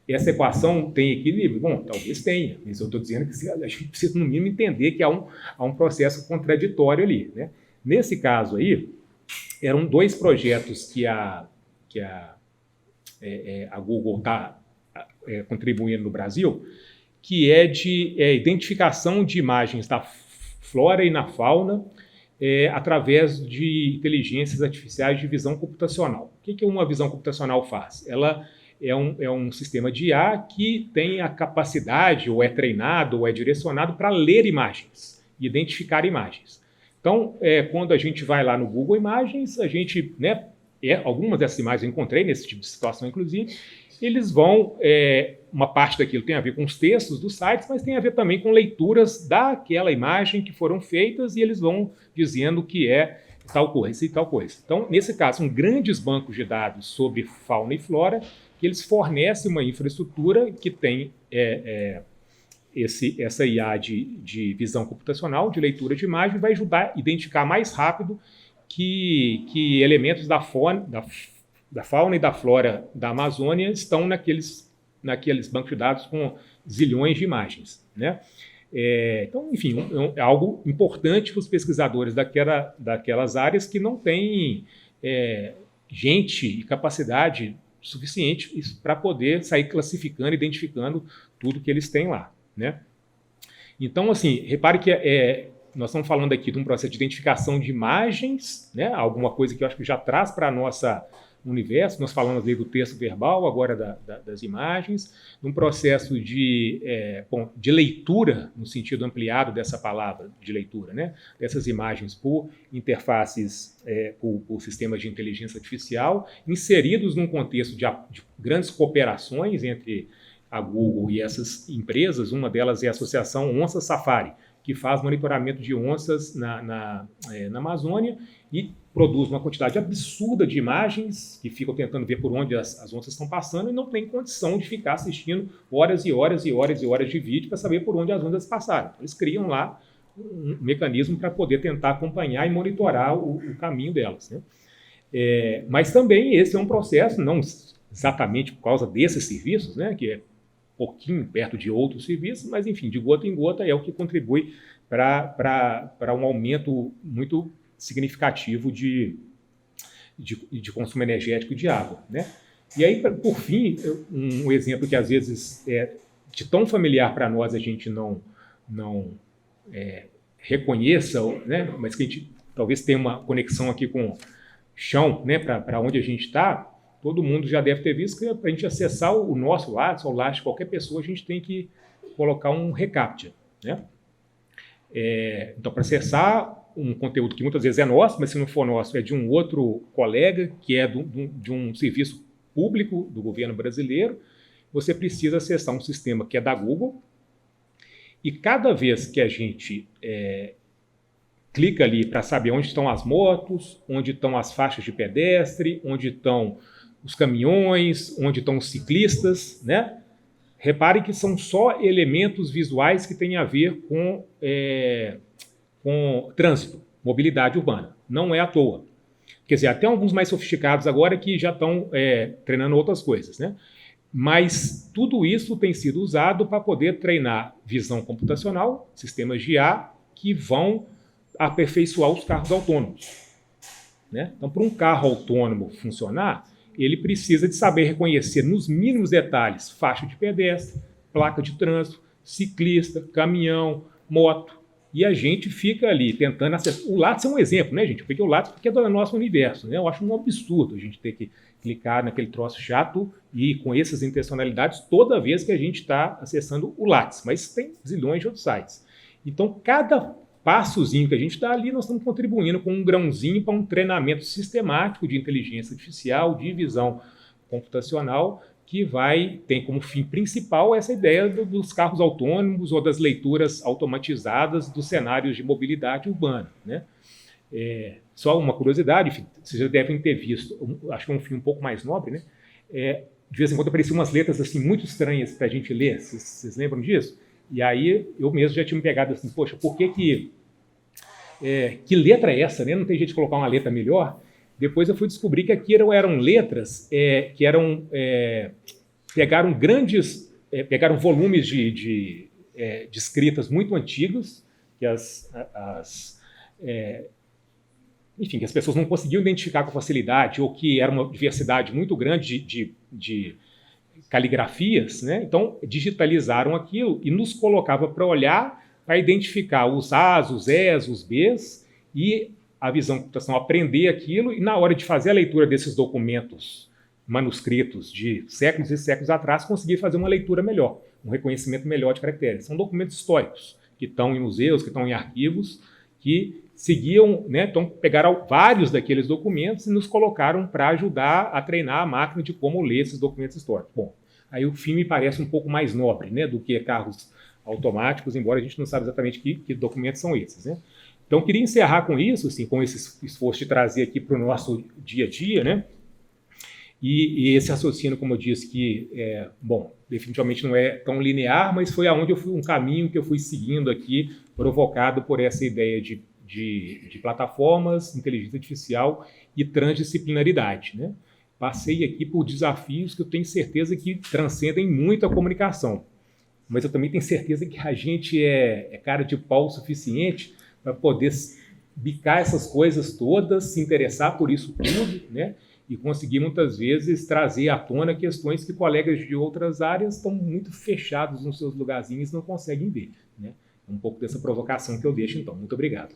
Essa equação tem equilíbrio? Bom, talvez tenha, mas eu estou dizendo que a gente precisa, no mínimo, entender que há um processo contraditório ali, né? Nesse caso aí, eram 2 projetos que a Google está contribuindo no Brasil, que é de identificação de imagens da flora e na fauna através de inteligências artificiais de visão computacional. O que uma visão computacional faz? Ela é um sistema de IA que tem a capacidade, ou é treinado, ou é direcionado para ler imagens, identificar imagens. Então, quando a gente vai lá no Google Imagens, a gente, né, algumas dessas imagens eu encontrei nesse tipo de situação, inclusive, eles vão, uma parte daquilo tem a ver com os textos dos sites, mas tem a ver também com leituras daquela imagem que foram feitas e eles vão dizendo que é tal coisa e tal coisa. Então, nesse caso, são grandes bancos de dados sobre fauna e flora que eles fornecem uma infraestrutura que tem essa IA de visão computacional, de leitura de imagem, vai ajudar a identificar mais rápido que elementos da fauna e da flora da Amazônia estão naqueles bancos de dados com zilhões de imagens, né? Então, enfim, é algo importante para os pesquisadores daquelas áreas que não têm gente e capacidade suficiente para poder sair classificando, identificando tudo que eles têm lá, né? Então, assim, repare que nós estamos falando aqui de um processo de identificação de imagens, né? Alguma coisa que eu acho que já traz para a nossa universo. Nós falamos ali do texto verbal, agora das imagens, num processo de leitura, no sentido ampliado dessa palavra, de leitura, né? Dessas imagens por interfaces, por sistemas de inteligência artificial, inseridos num contexto de grandes cooperações entre a Google e essas empresas. Uma delas é a Associação Onça Safari, que faz monitoramento de onças na Amazônia, e produz uma quantidade absurda de imagens que ficam tentando ver por onde as onças estão passando e não tem condição de ficar assistindo horas e horas e horas e horas de vídeo para saber por onde as onças passaram. Eles criam lá um mecanismo para poder tentar acompanhar e monitorar o caminho delas, né? Mas também esse é um processo, não exatamente por causa desses serviços, né, que é pouquinho perto de outros serviços, mas enfim, de gota em gota é o que contribui para um aumento muito significativo de consumo energético de água, né? E aí, por fim, um exemplo que às vezes é de tão familiar para nós a gente não reconheça, né? Mas que a gente talvez tenha uma conexão aqui com o chão, né? Para onde a gente está, todo mundo já deve ter visto que para a gente acessar o nosso Lattes, ou o Lattes de qualquer pessoa, a gente tem que colocar um reCAPTCHA, né? Então, para acessar um conteúdo que muitas vezes é nosso, mas se não for nosso, é de um outro colega, que é de um serviço público do governo brasileiro, você precisa acessar um sistema que é da Google, e cada vez que a gente clica ali para saber onde estão as motos, onde estão as faixas de pedestre, onde estão os caminhões, onde estão os ciclistas, né? Reparem que são só elementos visuais que têm a ver com trânsito, mobilidade urbana. Não é à toa. Quer dizer, até alguns mais sofisticados agora que já estão treinando outras coisas, né? Mas tudo isso tem sido usado para poder treinar visão computacional, sistemas de IA que vão aperfeiçoar os carros autônomos, né? Então, para um carro autônomo funcionar, ele precisa de saber reconhecer nos mínimos detalhes faixa de pedestre, placa de trânsito, ciclista, caminhão, moto. E a gente fica ali tentando acessar. O Lattes é um exemplo, né, gente? Porque o Lattes é do nosso universo, né? Eu acho um absurdo a gente ter que clicar naquele troço chato e com essas intencionalidades toda vez que a gente está acessando o Lattes. Mas tem zilhões de outros sites. Então, cada passozinho que a gente dá ali, nós estamos contribuindo com um grãozinho para um treinamento sistemático de inteligência artificial, de visão computacional, que tem como fim principal essa ideia dos carros autônomos ou das leituras automatizadas dos cenários de mobilidade urbana, né? Só uma curiosidade, enfim, vocês já devem ter visto, acho que é um filme um pouco mais nobre, né? De vez em quando apareciam umas letras assim, muito estranhas para a gente ler, vocês lembram disso? E aí eu mesmo já tinha me pegado assim, poxa, por que letra é essa, né? Não tem jeito de colocar uma letra melhor? Depois eu fui descobrir que aqui eram letras que pegaram volumes de escritas muito antigos, que enfim, que as pessoas não conseguiam identificar com facilidade, ou que era uma diversidade muito grande de caligrafias, né? Então digitalizaram aquilo e nos colocava para olhar, para identificar os As, os Es, os Bs, e a visão computacional aprender aquilo, e na hora de fazer a leitura desses documentos manuscritos de séculos e séculos atrás, conseguir fazer uma leitura melhor, um reconhecimento melhor de caracteres. São documentos históricos que estão em museus, que estão em arquivos, que seguiam, né? Então pegaram vários daqueles documentos e nos colocaram para ajudar a treinar a máquina de como ler esses documentos históricos. Bom, aí o fim me parece um pouco mais nobre, né, do que carros automáticos, embora a gente não saiba exatamente que documentos são esses, né? Então, eu queria encerrar com isso, assim, com esse esforço de trazer aqui para o nosso dia a dia, né? E esse raciocínio, como eu disse, que, definitivamente não é tão linear, mas foi um caminho que eu fui seguindo aqui, provocado por essa ideia de plataformas, inteligência artificial e transdisciplinaridade, né? Passei aqui por desafios que eu tenho certeza que transcendem muito a comunicação, mas eu também tenho certeza que a gente é cara de pau o suficiente para poder bicar essas coisas todas, se interessar por isso tudo, né? E conseguir muitas vezes trazer à tona questões que colegas de outras áreas estão muito fechados nos seus lugarzinhos e não conseguem ver, né? Um pouco dessa provocação que eu deixo, então. Muito obrigado.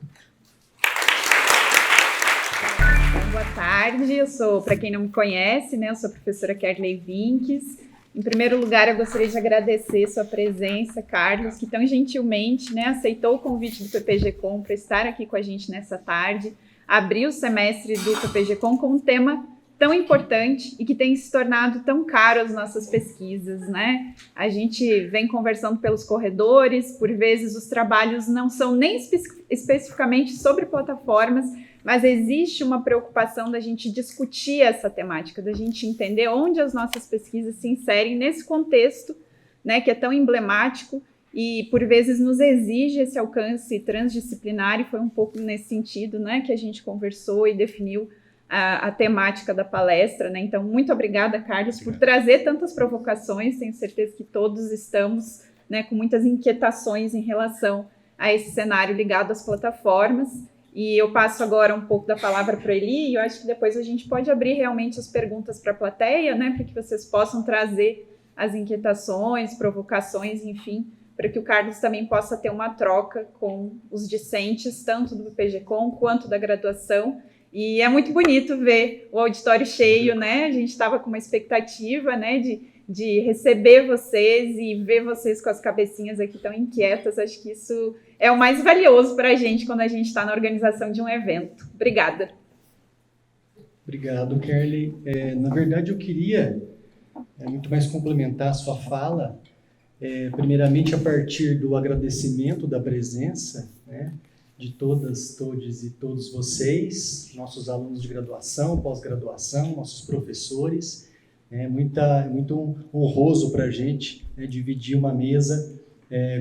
Boa tarde, para quem não me conhece, né, eu sou a professora Kerley Vinques. Em primeiro lugar, eu gostaria de agradecer sua presença, Carlos, que tão gentilmente, né, aceitou o convite do PPG-Com para estar aqui com a gente nessa tarde, abriu o semestre do PPG-Com com um tema tão importante e que tem se tornado tão caro às nossas pesquisas, né? A gente vem conversando pelos corredores, por vezes os trabalhos não são nem especificamente sobre plataformas, mas existe uma preocupação da gente discutir essa temática, da gente entender onde as nossas pesquisas se inserem nesse contexto, né, que é tão emblemático e, por vezes, nos exige esse alcance transdisciplinar, e foi um pouco nesse sentido, né, que a gente conversou e definiu a temática da palestra, né? Então, muito obrigada, Carlos, por trazer tantas provocações. Tenho certeza que todos estamos, né, com muitas inquietações em relação a esse cenário ligado às plataformas. E eu passo agora um pouco da palavra para a Eli, e eu acho que depois a gente pode abrir realmente as perguntas para a plateia, né, para que vocês possam trazer as inquietações, provocações, enfim, para que o Carlos também possa ter uma troca com os discentes, tanto do PGCom quanto da graduação. E é muito bonito ver o auditório cheio, né? A gente estava com uma expectativa, né, de receber vocês e ver vocês com as cabecinhas aqui tão inquietas. Acho que isso é o mais valioso para a gente quando a gente está na organização de um evento. Obrigada. Obrigado, Kerly. Na verdade, eu queria muito mais complementar a sua fala, primeiramente a partir do agradecimento da presença, né, de todas, todes e todos vocês, nossos alunos de graduação, pós-graduação, nossos professores. É muito honroso para a gente, né, dividir uma mesa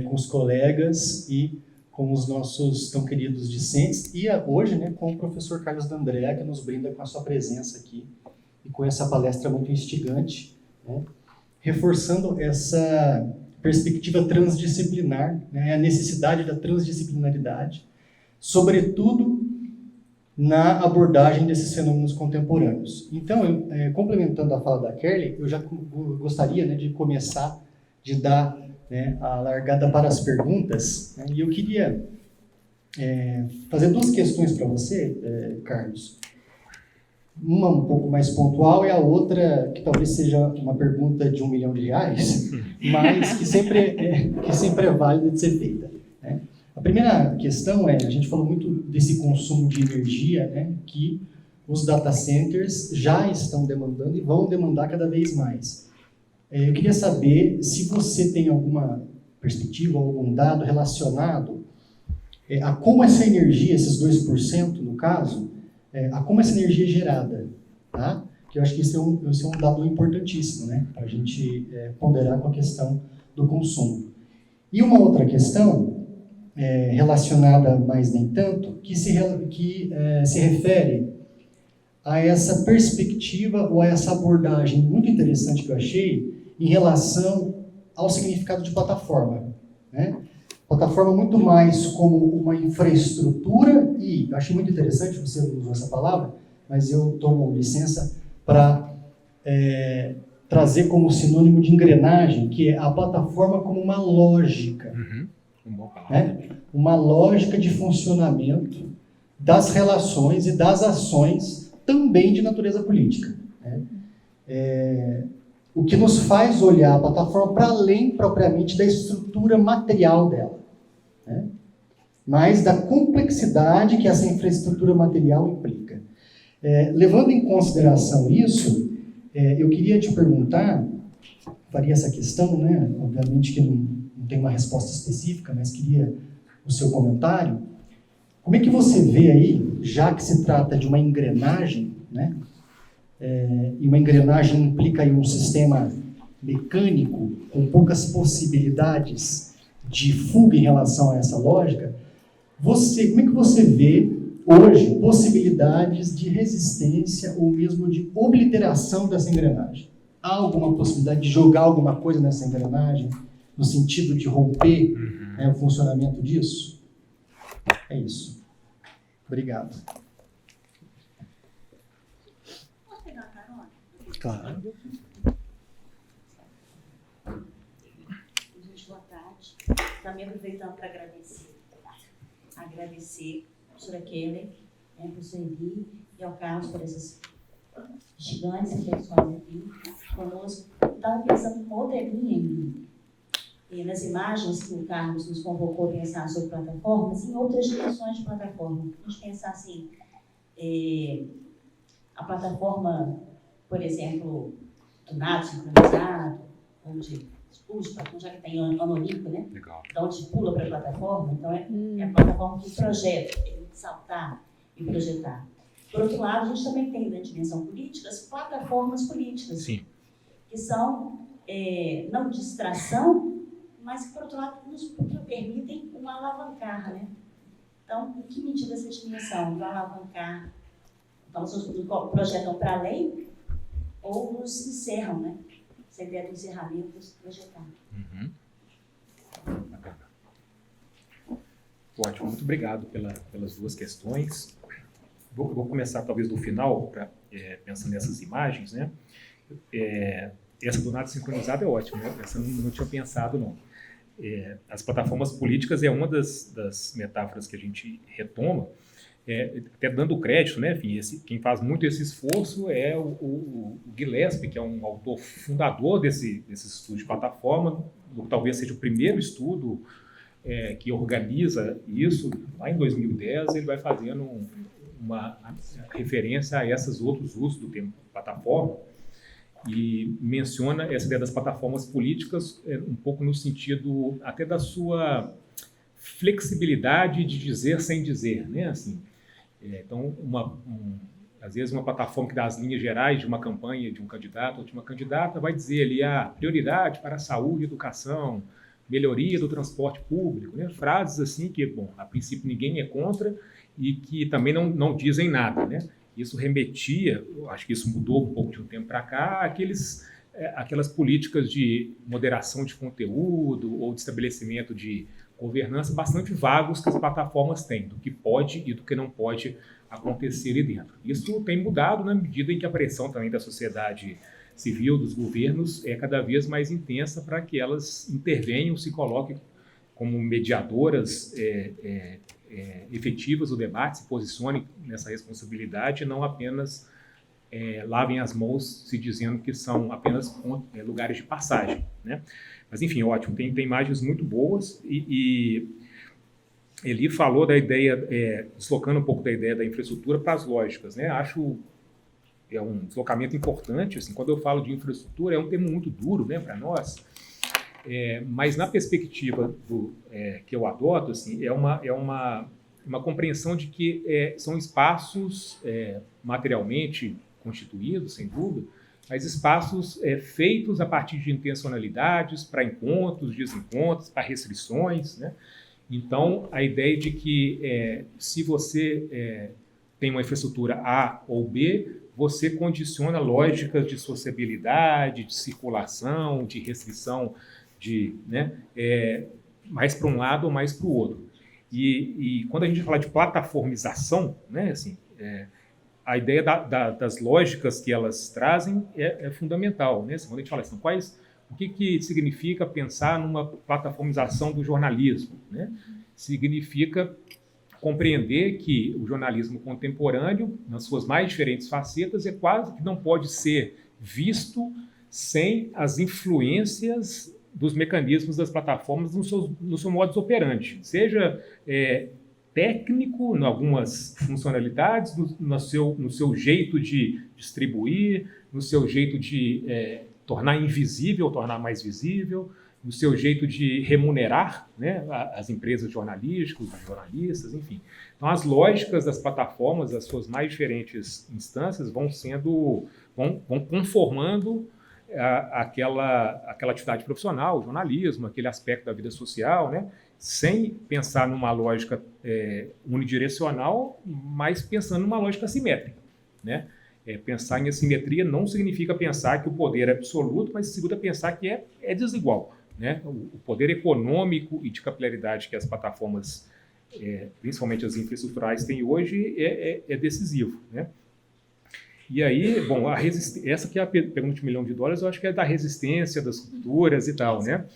com os colegas e com os nossos tão queridos discentes, e hoje, né, com o professor Carlos D'Andrea, que nos brinda com a sua presença aqui e com essa palestra muito instigante, né, reforçando essa perspectiva transdisciplinar, né, a necessidade da transdisciplinaridade, sobretudo na abordagem desses fenômenos contemporâneos. Então, complementando a fala da Kerly, eu já gostaria, né, de começar, de dar, né, a largada para as perguntas, né, e eu queria fazer duas questões para você, Carlos. Uma um pouco mais pontual e a outra que talvez seja uma pergunta de R$1 milhão, mas que sempre é válida de ser feita, né? A primeira questão a gente falou muito desse consumo de energia, né, que os data centers já estão demandando e vão demandar cada vez mais. Eu queria saber se você tem alguma perspectiva ou algum dado relacionado a como essa energia, esses 2% no caso, a como essa energia é gerada, tá? Que eu acho que isso é um dado importantíssimo, né, para a gente ponderar com a questão do consumo. E uma outra questão relacionada, mas nem tanto, que se refere a essa perspectiva ou a essa abordagem muito interessante que eu achei em relação ao significado de plataforma, né? Plataforma muito mais como uma infraestrutura e, eu achei muito interessante, você usou essa palavra, mas eu tomo licença para trazer como sinônimo de engrenagem, que é a plataforma como uma lógica. Né? Uma lógica de funcionamento das relações e das ações também de natureza política, né? O que nos faz olhar a plataforma para além propriamente da estrutura material dela, né? Mas da complexidade que essa infraestrutura material implica. Levando em consideração isso, eu queria te perguntar, faria essa questão, né? Obviamente que não tem uma resposta específica, mas queria o seu comentário. Como é que você vê aí, já que se trata de uma engrenagem, né? E uma engrenagem implica aí um sistema mecânico com poucas possibilidades de fuga em relação a essa lógica, como é que você vê hoje possibilidades de resistência ou mesmo de obliteração dessa engrenagem? Há alguma possibilidade de jogar alguma coisa nessa engrenagem, no sentido de romper o funcionamento disso? É isso. Obrigado. Posso pegar a carona? Claro. Gente, boa tarde. Também aproveitando para agradecer a professora Kelly, a professora Eli e ao Carlos por essas gigantes reflexões aqui conosco. Estava pensando em uma outra linha em mim. E nas imagens que o Carlos nos convocou a pensar sobre plataformas, em outras dimensões de plataforma. A gente pensar assim, a plataforma, por exemplo, do nado sincronizado, onde explode, já que tem ano olímpico, né? Legal. Então, onde pula para a plataforma, então é a plataforma que projeta, ele saltar. e projetar. Por outro lado, a gente também tem na dimensão política as plataformas políticas, Sim. que são não distração, mas que, por outro lado, nos permitem uma alavancar, né? Então, em que medida essa dimensão vai alavancar, então, nos projetam para além ou nos encerram, né? Essa ideia do encerramento, dos projetar. Uhum. Ótimo, muito obrigado pelas duas questões. Vou começar talvez do final, pensando nessas imagens, né? Essa do nada sincronizado é ótima, né? Essa eu não tinha pensado, não. As plataformas políticas é uma das metáforas que a gente retoma, até dando crédito, né? Enfim, quem faz muito esse esforço é o Gillespie, que é um autor fundador desse estudo de plataforma, talvez seja o primeiro estudo que organiza isso. Lá em 2010 ele vai fazendo uma referência a esses outros usos do termo plataforma e menciona essa ideia das plataformas políticas um pouco no sentido até da sua flexibilidade de dizer sem dizer, né? Assim, então, às vezes uma plataforma que dá as linhas gerais de uma campanha de um candidato ou de uma candidata vai dizer ali a prioridade para a saúde e educação, melhoria do transporte público, né? Frases assim que, bom, a princípio ninguém é contra e que também não dizem nada, né? Isso remetia, acho que isso mudou um pouco de um tempo para cá, aquelas políticas de moderação de conteúdo ou de estabelecimento de governança bastante vagos que as plataformas têm, do que pode e do que não pode acontecer ali dentro. Isso tem mudado na medida em que a pressão também da sociedade civil, dos governos, é cada vez mais intensa para que elas intervenham, se coloquem como mediadoras efetivas do debate, se posicionem nessa responsabilidade e não apenas lavem as mãos se dizendo que são apenas lugares de passagem, né? Mas, enfim, ótimo, tem imagens muito boas e ele falou da ideia, deslocando um pouco da ideia da infraestrutura para as lógicas, né? Acho um deslocamento importante, assim, quando eu falo de infraestrutura, é um termo muito duro, né, para nós, mas na perspectiva que eu adoto, assim, é uma compreensão de que são espaços materialmente constituídos, sem dúvida, mas espaços feitos a partir de intencionalidades para encontros, desencontros, para restrições, né? Então, a ideia de que se você tem uma infraestrutura A ou B, você condiciona lógicas de sociabilidade, de circulação, de restrição, né, mais para um lado ou mais para o outro. E quando a gente fala de plataformização, né, assim, a ideia das lógicas que elas trazem é fundamental, né? Quando a gente fala assim, o que significa pensar numa plataformização do jornalismo, né? Significa compreender que o jornalismo contemporâneo, nas suas mais diferentes facetas, quase que não pode ser visto sem as influências dos mecanismos das plataformas no seu modus operandi, seja técnico, em algumas funcionalidades, no seu jeito de distribuir, no seu jeito de tornar invisível, tornar mais visível, no seu jeito de remunerar, né, as empresas jornalísticas, os jornalistas, enfim. Então, as lógicas das plataformas, as suas mais diferentes instâncias, vão conformando aquela atividade profissional, o jornalismo, aquele aspecto da vida social, né, sem pensar numa lógica unidirecional, mas pensando numa lógica assimétrica, né? Pensar em assimetria não significa pensar que o poder é absoluto, mas significa pensar que é desigual, né? O poder econômico e de capilaridade que as plataformas, principalmente as infraestruturais, têm hoje é decisivo, né? E aí, bom, essa que é a pergunta de $1 milhão, eu acho que é da resistência das culturas e tal, né?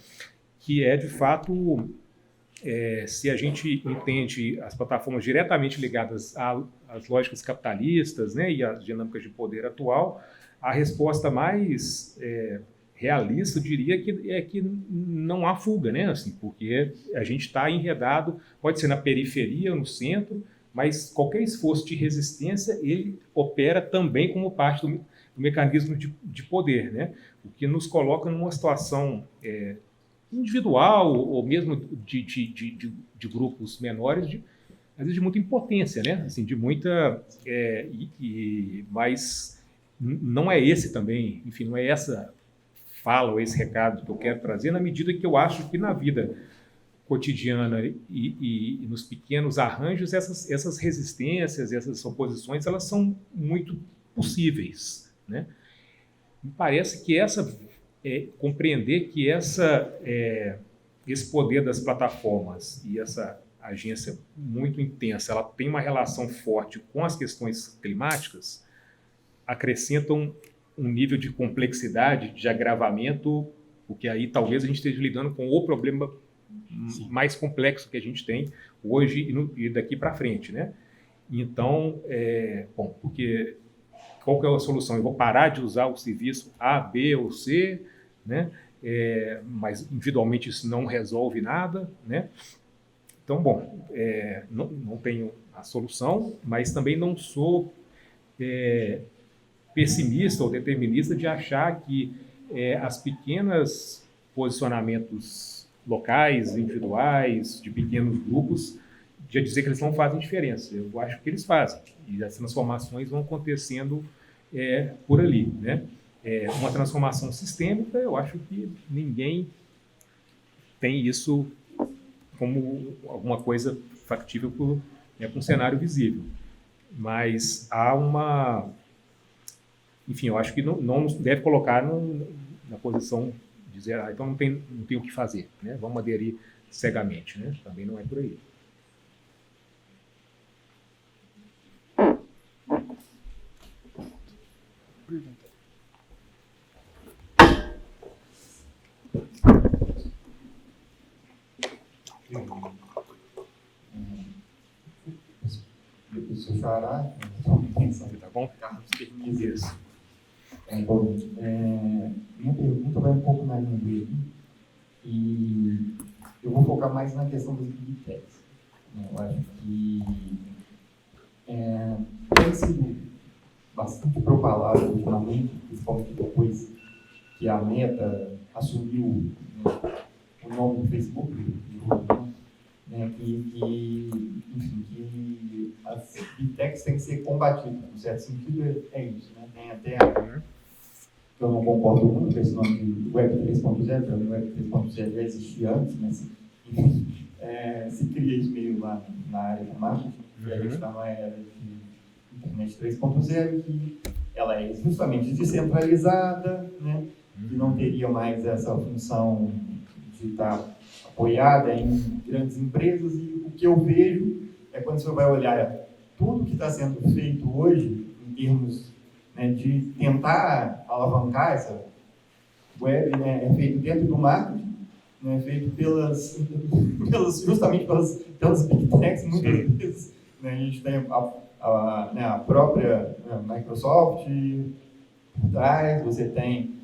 Que de fato, se a gente entende as plataformas diretamente ligadas às lógicas capitalistas, né, e às dinâmicas de poder atual, a resposta mais realista, eu diria, que não há fuga, né, assim, porque a gente está enredado, pode ser na periferia, no centro, mas qualquer esforço de resistência, ele opera também como parte do mecanismo de poder, né, o que nos coloca numa situação individual ou mesmo de grupos menores às vezes de muita impotência, né? Assim, de muita, mas não é esse também, enfim, não é essa fala ou esse recado que eu quero trazer, na medida que eu acho que na vida cotidiana e nos pequenos arranjos, essas resistências, essas oposições, elas são muito possíveis, né? Me parece que compreender que esse poder das plataformas e essa agência muito intensa, ela tem uma relação forte com as questões climáticas, acrescentam um nível de complexidade, de agravamento, porque aí talvez a gente esteja lidando com o problema mais complexo que a gente tem hoje e daqui para frente, né? Então, porque qual que é a solução? Eu vou parar de usar o serviço A, B ou C, né? Mas individualmente isso não resolve nada, né? Então, não tenho a solução, mas também não sou pessimista ou determinista de achar que as pequenas posicionamentos locais, individuais, de pequenos grupos, de dizer que eles não fazem diferença. Eu acho que eles fazem. E as transformações vão acontecendo por ali, né? Uma transformação sistêmica, eu acho que ninguém tem isso como alguma coisa factível com um cenário visível. Mas há enfim, eu acho que não nos deve colocar na posição de dizer, então não tem o que fazer, né? Vamos aderir cegamente, né? Também não é por aí. Professor Xará, Tá bom? Carlos Termiz. Minha pergunta vai um pouco na linha dele e eu vou focar mais na questão das Big Techs. Eu acho que tem sido bastante propalado ultimamente, principalmente depois que a Meta assumiu o nome do Facebook, né, que as Big Techs têm que ser combatidas, no certo sentido é isso, né? Tem até que eu não concordo muito com esse nome de Web 3.0, para mim o Web 3.0 já existia antes, mas enfim, se cria isso meio lá na área de marketing, e a gente está numa era de internet 3.0, que ela é justamente descentralizada, né? Que não teria mais essa função de estar apoiada em grandes empresas, e o que eu vejo é quando você vai olhar tudo que está sendo feito hoje, em termos, né, de tentar alavancar essa web, né, é feito dentro do marketing, né, é feito justamente pelas Big Techs, muitas vezes. Né, a gente tem a própria Microsoft por trás, você tem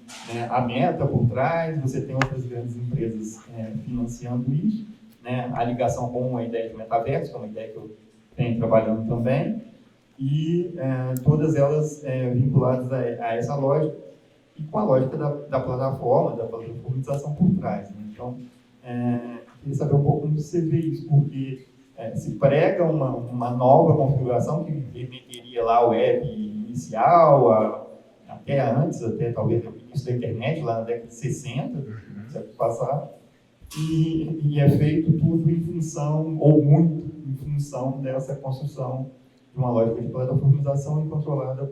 a Meta por trás, você tem outras grandes empresas financiando isso, né, a ligação com a ideia de metaverso, que é uma ideia que eu tenho trabalhando também, e todas elas vinculadas a essa lógica e com a lógica da plataforma, da plataformização por trás. Né? Então, queria saber um pouco como você vê isso, porque se prega uma nova configuração que permitiria lá o web inicial, até antes, até talvez no início da internet, lá na década de 60, século passado, e é feito tudo em função, ou muito em função dessa construção de uma lógica de plataformização controlada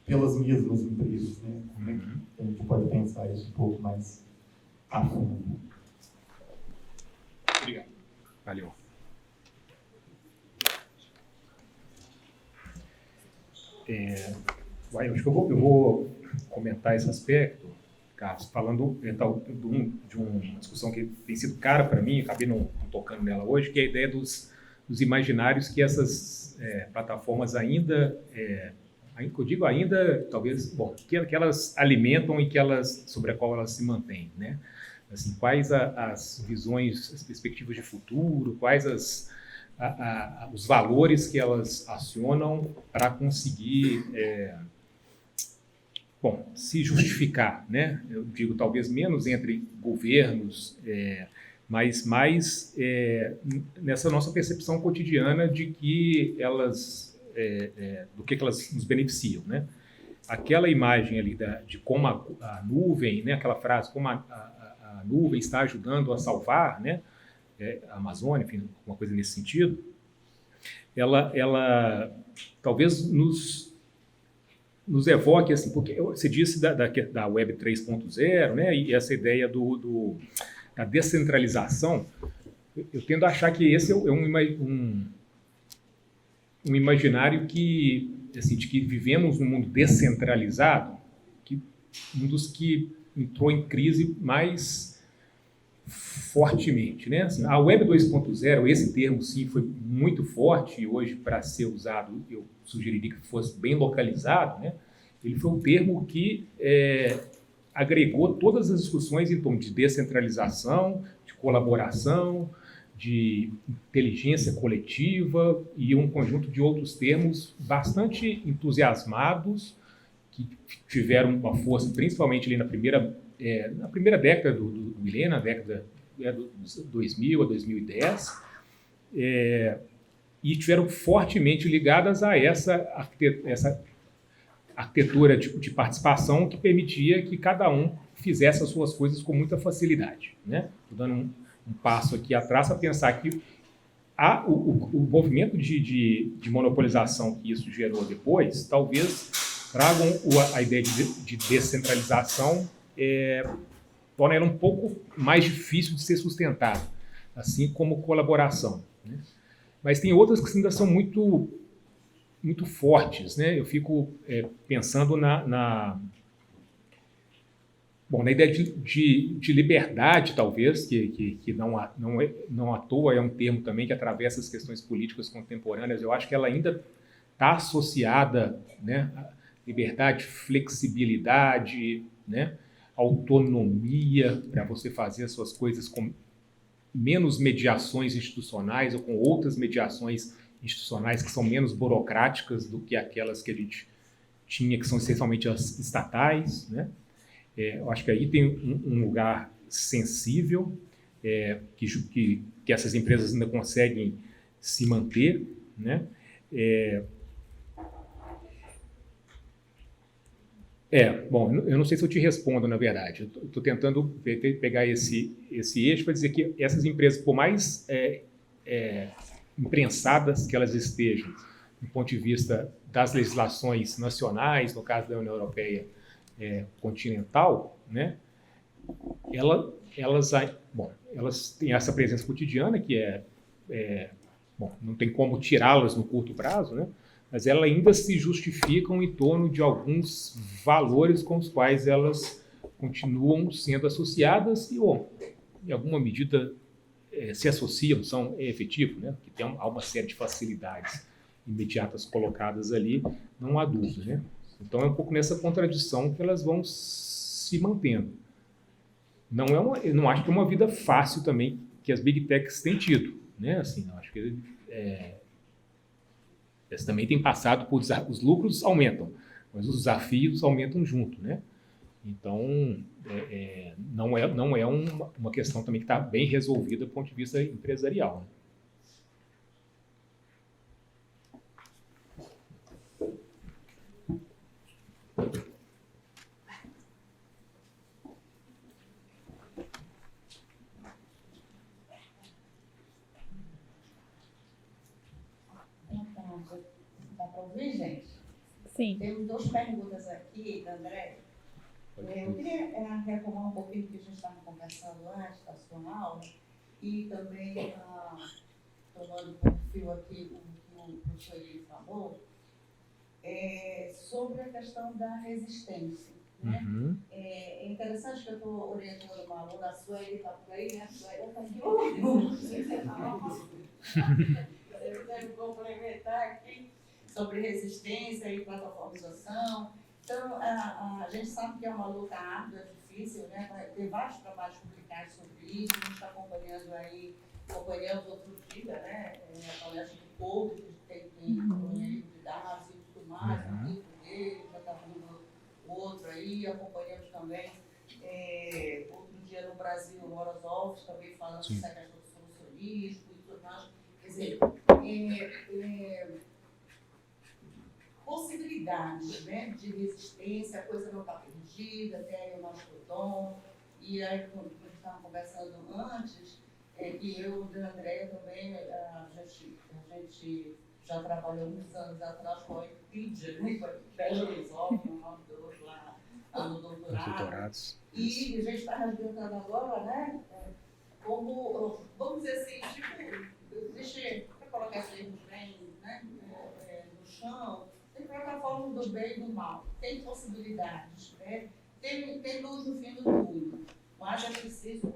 pelas mesmas empresas. Né? Como é que a gente pode pensar isso um pouco mais a fundo? Obrigado. Valeu. Eu acho que eu vou comentar esse aspecto, Carlos, falando de uma discussão que tem sido cara para mim, acabei não tocando nela hoje, que é a ideia dos imaginários que essas plataformas ainda, eu digo ainda, talvez, que elas alimentam e sobre a qual elas se mantêm, né? Assim, quais as visões, as perspectivas de futuro, quais os valores que elas acionam para conseguir se justificar, né? Eu digo talvez menos entre governos, mas mais nessa nossa percepção cotidiana de que elas, do que elas nos beneficiam, né? Aquela imagem ali de como a nuvem, né? Aquela frase, como a nuvem está ajudando a salvar, né? A Amazônia, enfim, uma coisa nesse sentido, ela talvez nos evoque, assim, porque você disse da Web 3.0, né? E essa ideia da descentralização, eu tendo a achar que esse é um imaginário que, assim, de que vivemos num mundo descentralizado, que um dos que entrou em crise mais fortemente, né? Assim, a Web 2.0, esse termo sim foi muito forte e hoje para ser usado eu sugeriria que fosse bem localizado, né? Ele foi um termo que agregou todas as discussões em torno de descentralização, de colaboração, de inteligência coletiva e um conjunto de outros termos bastante entusiasmados que tiveram uma força, principalmente ali na primeira década do milênio, na década dos 2000 a 2010, e tiveram fortemente ligadas a essa arquitetura de participação que permitia que cada um fizesse as suas coisas com muita facilidade, né? Estou dando um passo aqui atrás para pensar que o movimento de monopolização que isso gerou depois, talvez tragam a ideia de descentralização, torna ela um pouco mais difícil de ser sustentada, assim como colaboração, né? Mas tem outras que ainda são muito, muito fortes, né? Eu fico pensando na ideia de liberdade, talvez, que não à toa é um termo também que atravessa as questões políticas contemporâneas. Eu acho que ela ainda está associada, né, a liberdade, flexibilidade, né, autonomia para você fazer as suas coisas com menos mediações institucionais ou com outras mediações institucionais que são menos burocráticas do que aquelas que a gente tinha, que são essencialmente as estatais, né? Eu acho que aí tem um lugar sensível que essas empresas ainda conseguem se manter, né? Bom, eu não sei se eu te respondo, na verdade. Eu estou tentando pegar esse eixo para dizer que essas empresas, por mais imprensadas que elas estejam, do ponto de vista das legislações nacionais, no caso da União Europeia continental, né, elas têm essa presença cotidiana que não tem como tirá-las no curto prazo, né? Mas elas ainda se justificam em torno de alguns valores com os quais elas continuam sendo associadas e, em alguma medida, se associam, são efetivos, né? Porque há uma série de facilidades imediatas colocadas ali, não há dúvida, né? Então é um pouco nessa contradição que elas vão se mantendo. Eu não acho que é uma vida fácil também que as Big Techs têm tido, né? Assim, eu acho que eles também têm passado por os lucros aumentam, mas os desafios aumentam junto, né? Então não é uma questão também que está bem resolvida do ponto de vista empresarial, né? Dá para ouvir, gente? Sim. Temos duas perguntas aqui da André. Eu queria retomar um pouquinho do que a gente estava conversando antes da sua aula e também, tomando por fio aqui o que o professor Eli falou, sobre a questão da resistência, né? Uhum. É interessante que eu estou orientando uma aluna, a Sueli está por aí, né? A Sueli está aqui. Eu quero complementar aqui sobre resistência e plataformização. Então, a gente sabe que é uma luta árdua, difícil, né? Tem vários trabalhos publicados sobre isso, a gente está acompanhando outro dia, né? A palestra do Couto, que tem o livro de dados e tudo mais, o livro dele, já está vindo outro aí, acompanhamos também, outro dia no Brasil, o Morozov também falando Sim. essa questão do solucionismo e tudo mais. Quer dizer, possibilidades, né, de resistência, a coisa não está perdida, tem aí o mastodon, e aí, como a gente estava conversando antes, que eu e a Andréia também, a gente já trabalhou muitos anos atrás com a Wikipedia, né, com a Wikipédia Resolve, um nome do outro lá no doutorado, e a gente está resgatando agora, né, como, vamos dizer assim, tipo, deixa eu colocar esses termos bem, né, no chão, tem que colocar a fórmula do bem e do mal, tem possibilidades, né? Tem luz no fim do túnel, mas é preciso,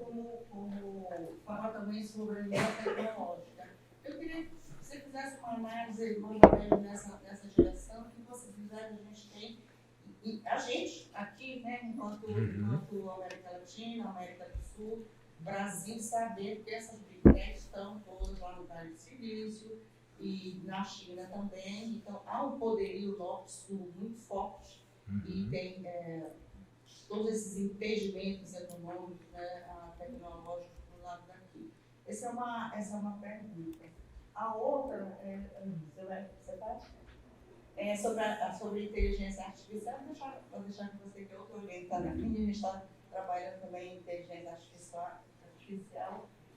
como falar também sobre a linha tecnológica. Eu queria que você fizesse uma análise mais ou menos nessa direção, que possibilidades a gente tem, e a gente aqui, né, enquanto América Latina, América do Sul, Brasil, saber que essas big techs estão todas lá no Vale do Silício, e na China também, então há um poderio norte-sul muito forte e tem todos esses impedimentos econômicos, né, tecnológicos do lado daqui. Essa é uma pergunta. A outra, você vai? Sobre inteligência artificial, vou deixar que você que é outro orientador aqui, a gente está trabalhando também em inteligência artificial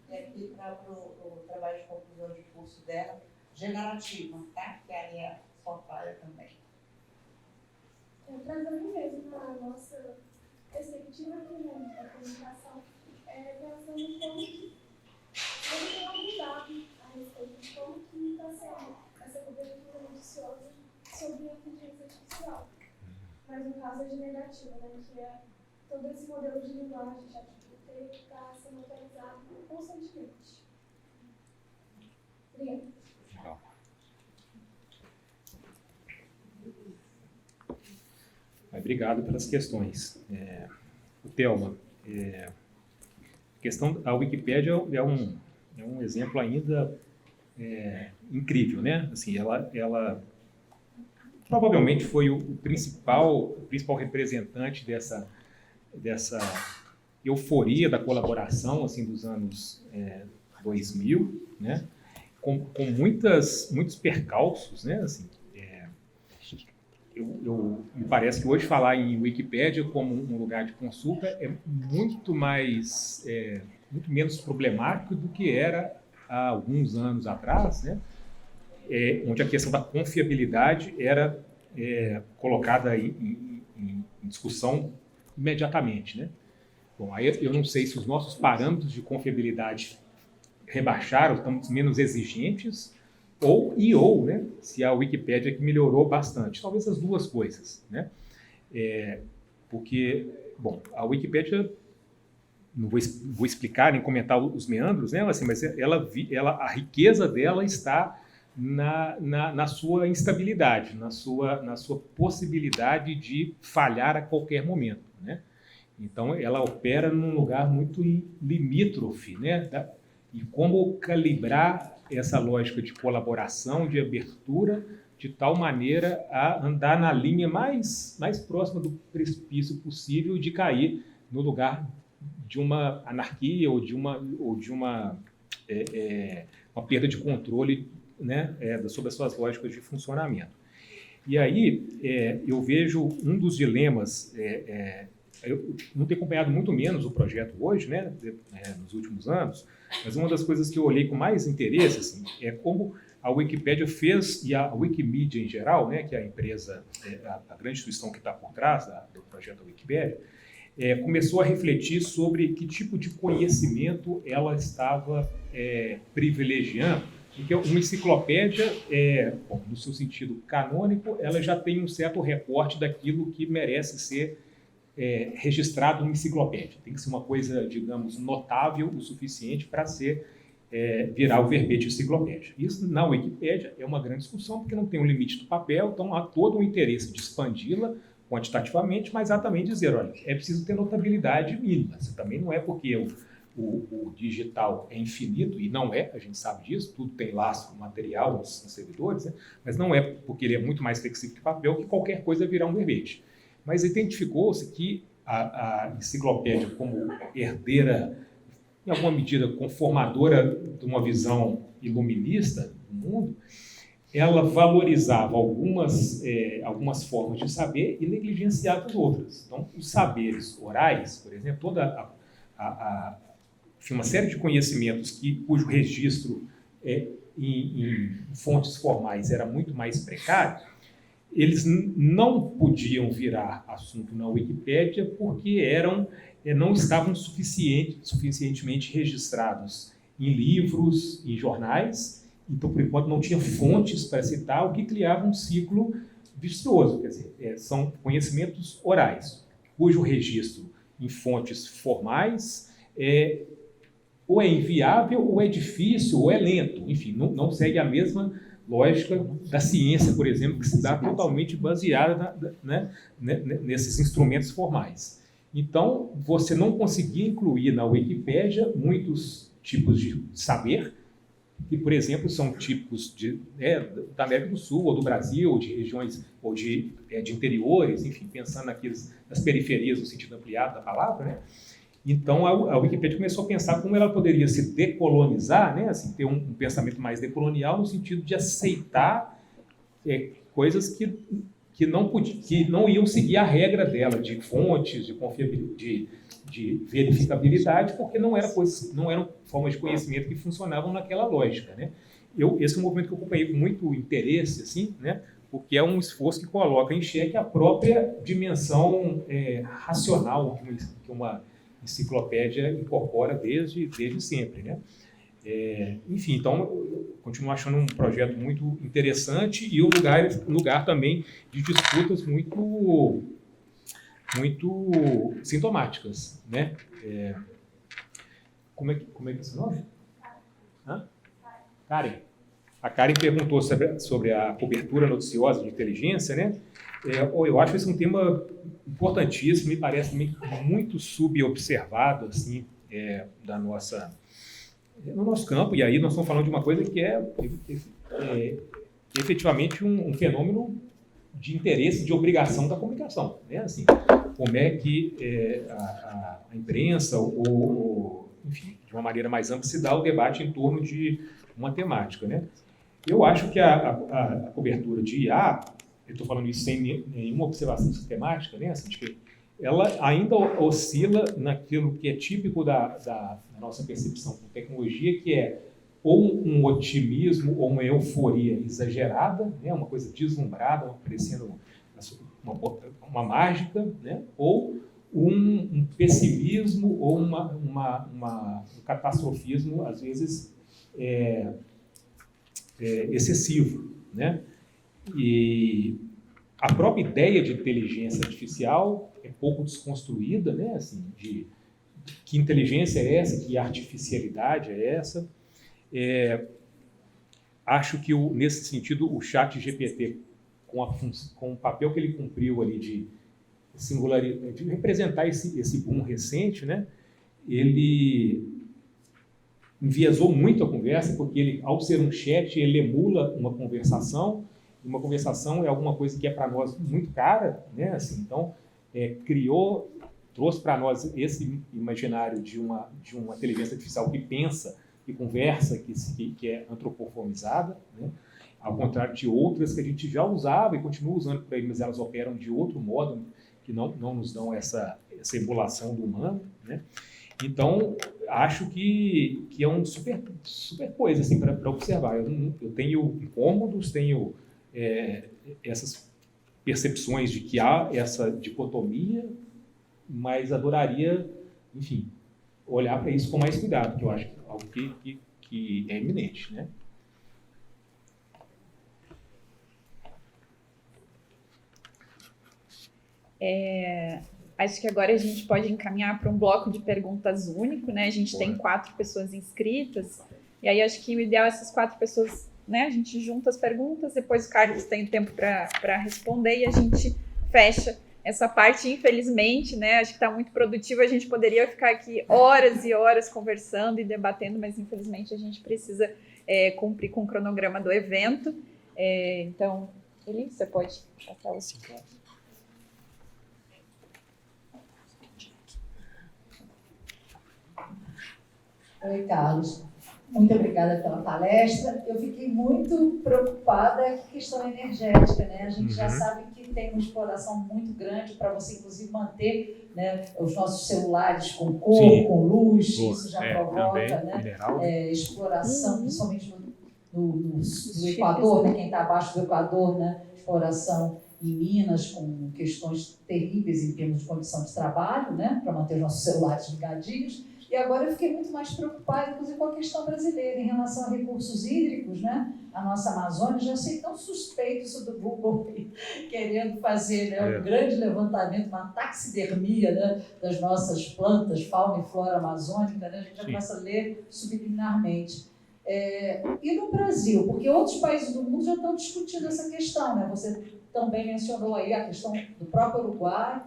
e aqui para o trabalho de conclusão de curso dela, generativa, tá? Que aí é a sua praia também. Trazendo mesmo na nossa perspectiva aqui, né, da comunicação, pensando em como que ele tem abordado a respeito de como que está sendo essa cobertura noticiosa sobre a inteligência artificial. Mas no caso é generativa, né, que é todo esse modelo de linguagem, ChatGPT, que está sendo atualizado constantemente. Obrigada. Obrigado pelas questões. Thelma, a questão da Wikipédia é um exemplo ainda incrível, né? Assim, ela provavelmente foi o principal representante dessa euforia da colaboração assim dos anos 2000, né? Com muitos percalços, né? Assim, me parece que hoje falar em Wikipédia como um lugar de consulta é muito menos problemático do que era há alguns anos atrás, né? Onde a questão da confiabilidade era colocada em discussão imediatamente, né? Bom, aí eu não sei se os nossos parâmetros de confiabilidade rebaixaram, estamos menos exigentes, ou, né, se a Wikipédia que melhorou bastante. Talvez as duas coisas, né? Porque, bom, a Wikipédia, não vou explicar nem comentar os meandros, né, assim, mas a riqueza dela está na sua instabilidade, na sua possibilidade de falhar a qualquer momento, né? Então, ela opera num lugar muito limítrofe, né? E como calibrar essa lógica de colaboração, de abertura, de tal maneira a andar na linha mais próxima do precipício possível de cair no lugar de uma anarquia ou de uma perda de controle, né, sobre as suas lógicas de funcionamento. E aí eu vejo um dos dilemas, eu não tenho acompanhado muito menos o projeto hoje, né, nos últimos anos, mas uma das coisas que eu olhei com mais interesse assim, é como a Wikipédia fez, e a Wikimedia em geral, né, que é a empresa, a grande instituição que está por trás do projeto Wikipédia, começou a refletir sobre que tipo de conhecimento ela estava privilegiando. Porque uma enciclopédia, bom, no seu sentido canônico, ela já tem um certo recorte daquilo que merece ser registrado numa enciclopédia. Tem que ser uma coisa, digamos, notável o suficiente para virar o verbete enciclopédia. Isso na Wikipédia é uma grande discussão, porque não tem um limite do papel, então há todo o interesse de expandi-la quantitativamente, mas há também dizer, olha, é preciso ter notabilidade mínima. Isso também não é porque o digital é infinito, e não é, a gente sabe disso, tudo tem lastro material nos servidores, né? Mas não é porque ele é muito mais flexível que papel que qualquer coisa virar um verbete. Mas identificou-se que a enciclopédia como herdeira em alguma medida conformadora de uma visão iluminista do mundo, ela valorizava algumas formas de saber e negligenciava as outras. Então, os saberes orais, por exemplo, toda uma série de conhecimentos cujo registro em fontes formais era muito mais precário, eles não podiam virar assunto na Wikipédia porque não estavam suficientemente registrados em livros, em jornais. Então, por enquanto, não tinha fontes para citar, o que criava um ciclo vicioso. Quer dizer, são conhecimentos orais, cujo registro em fontes formais ou é inviável, ou é difícil, ou é lento. Enfim, não segue a mesma lógica da ciência, por exemplo, que se dá totalmente baseada nesses instrumentos formais. Então, você não conseguia incluir na Wikipédia muitos tipos de saber, que, por exemplo, são típicos da América do Sul, ou do Brasil, ou de regiões, ou de interiores, enfim, pensando nas periferias, no sentido ampliado da palavra, né? Então, a Wikipédia começou a pensar como ela poderia se decolonizar, né? Assim, ter um pensamento mais decolonial, no sentido de aceitar coisas que não iam seguir a regra dela, de fontes, de verificabilidade, porque não eram formas de conhecimento que funcionavam naquela lógica, né? Esse é um movimento que eu acompanhei com muito interesse, assim, né? Porque é um esforço que coloca em xeque a própria dimensão racional que uma enciclopédia incorpora desde sempre, né? Enfim, então, eu continuo achando um projeto muito interessante e um lugar também de disputas muito sintomáticas, né? Como é que é esse nome? Karen. A Karen perguntou sobre a cobertura noticiosa de inteligência, né? Eu acho esse um tema importantíssimo, me parece muito subobservado, assim, no nosso campo, e aí nós estamos falando de uma coisa que é efetivamente um fenômeno de interesse, de obrigação da comunicação, né? Assim, como é que a imprensa, enfim, de uma maneira mais ampla, se dá o debate em torno de uma temática, né? Eu acho que a cobertura de IA, eu estou falando isso sem nenhuma observação sistemática, né? Assim, de que ela ainda oscila naquilo que é típico da nossa percepção com tecnologia, que é ou um otimismo ou uma euforia exagerada, né? Uma coisa deslumbrada, parecendo uma mágica, né? Ou um pessimismo ou um catastrofismo, às vezes, excessivo, né? E a própria ideia de inteligência artificial é pouco desconstruída, né? Assim, de que inteligência é essa, que artificialidade é essa. Acho que, nesse sentido, o ChatGPT, com o papel que ele cumpriu ali de singularidade, de representar esse boom recente, né? Ele enviesou muito a conversa, porque ele, ao ser um chat, ele emula uma conversação, e uma conversação é alguma coisa que é para nós muito cara, né? Assim, então, trouxe para nós esse imaginário de uma inteligência artificial que pensa, que conversa, que é antropomorfizada, né? Ao contrário de outras que a gente já usava e continua usando por aí, mas elas operam de outro modo, que não nos dão essa emulação do humano, né? Então, acho que é uma super coisa assim, para observar. Eu tenho incômodos, tenho essas percepções de que há essa dicotomia, mas adoraria, enfim, olhar para isso com mais cuidado, que eu acho que é algo que é iminente, né? Acho que agora a gente pode encaminhar para um bloco de perguntas único, né? A gente tem 4 pessoas inscritas, e aí acho que o ideal é essas 4 pessoas, né? A gente junta as perguntas, depois o Carlos tem tempo para responder e a gente fecha essa parte, infelizmente, né? Acho que está muito produtivo, a gente poderia ficar aqui horas e horas conversando e debatendo, mas infelizmente a gente precisa cumprir com o cronograma do evento. Então, Eli, você pode passar o slide. Oi, Carlos. Muito obrigada pela palestra. Eu fiquei muito preocupada com a questão energética, né? A gente já sabe que tem uma exploração muito grande para você, inclusive, manter, né, os nossos celulares com cor, Sim. com luz. Boa. Isso já Também, provoca, né, mineral. exploração, principalmente no Equador, né? Quem está abaixo do Equador, né? Exploração em Minas, com questões terríveis em termos de condição de trabalho, né? Para manter os nossos celulares ligadinhos. E agora eu fiquei muito mais preocupada, inclusive, com a questão brasileira em relação a recursos hídricos, né? A nossa Amazônia, já sei tão suspeito isso do Google, querendo fazer, né, um grande levantamento, uma taxidermia, né, das nossas plantas, fauna e flora amazônica, né? A gente já começa a ler subliminarmente. E no Brasil, porque outros países do mundo já estão discutindo essa questão, né? Você também mencionou aí a questão do próprio Uruguai,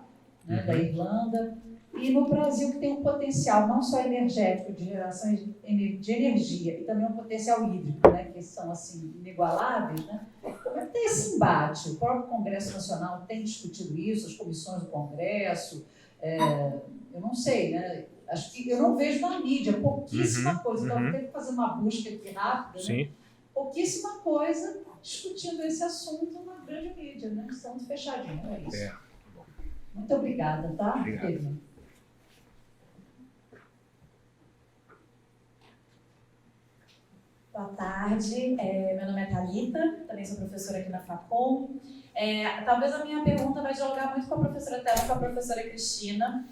né, da Irlanda. E no Brasil, que tem um potencial não só energético, de geração de energia, e também um potencial hídrico, né, que são assim, inigualáveis, né? Como é que tem esse embate? O próprio Congresso Nacional tem discutido isso, as comissões do Congresso, eu não sei, né? Acho que eu não vejo na mídia, pouquíssima coisa, então eu vou ter que fazer uma busca aqui rápida, né? Pouquíssima coisa discutindo esse assunto na grande mídia, né? Estão muito fechadinhos, é isso. Muito obrigada, tá? Obrigado. Boa tarde, meu nome é Thalita, também sou professora aqui na Facom. Talvez a minha pergunta vai dialogar muito com a professora Thelma e com a professora Cristina.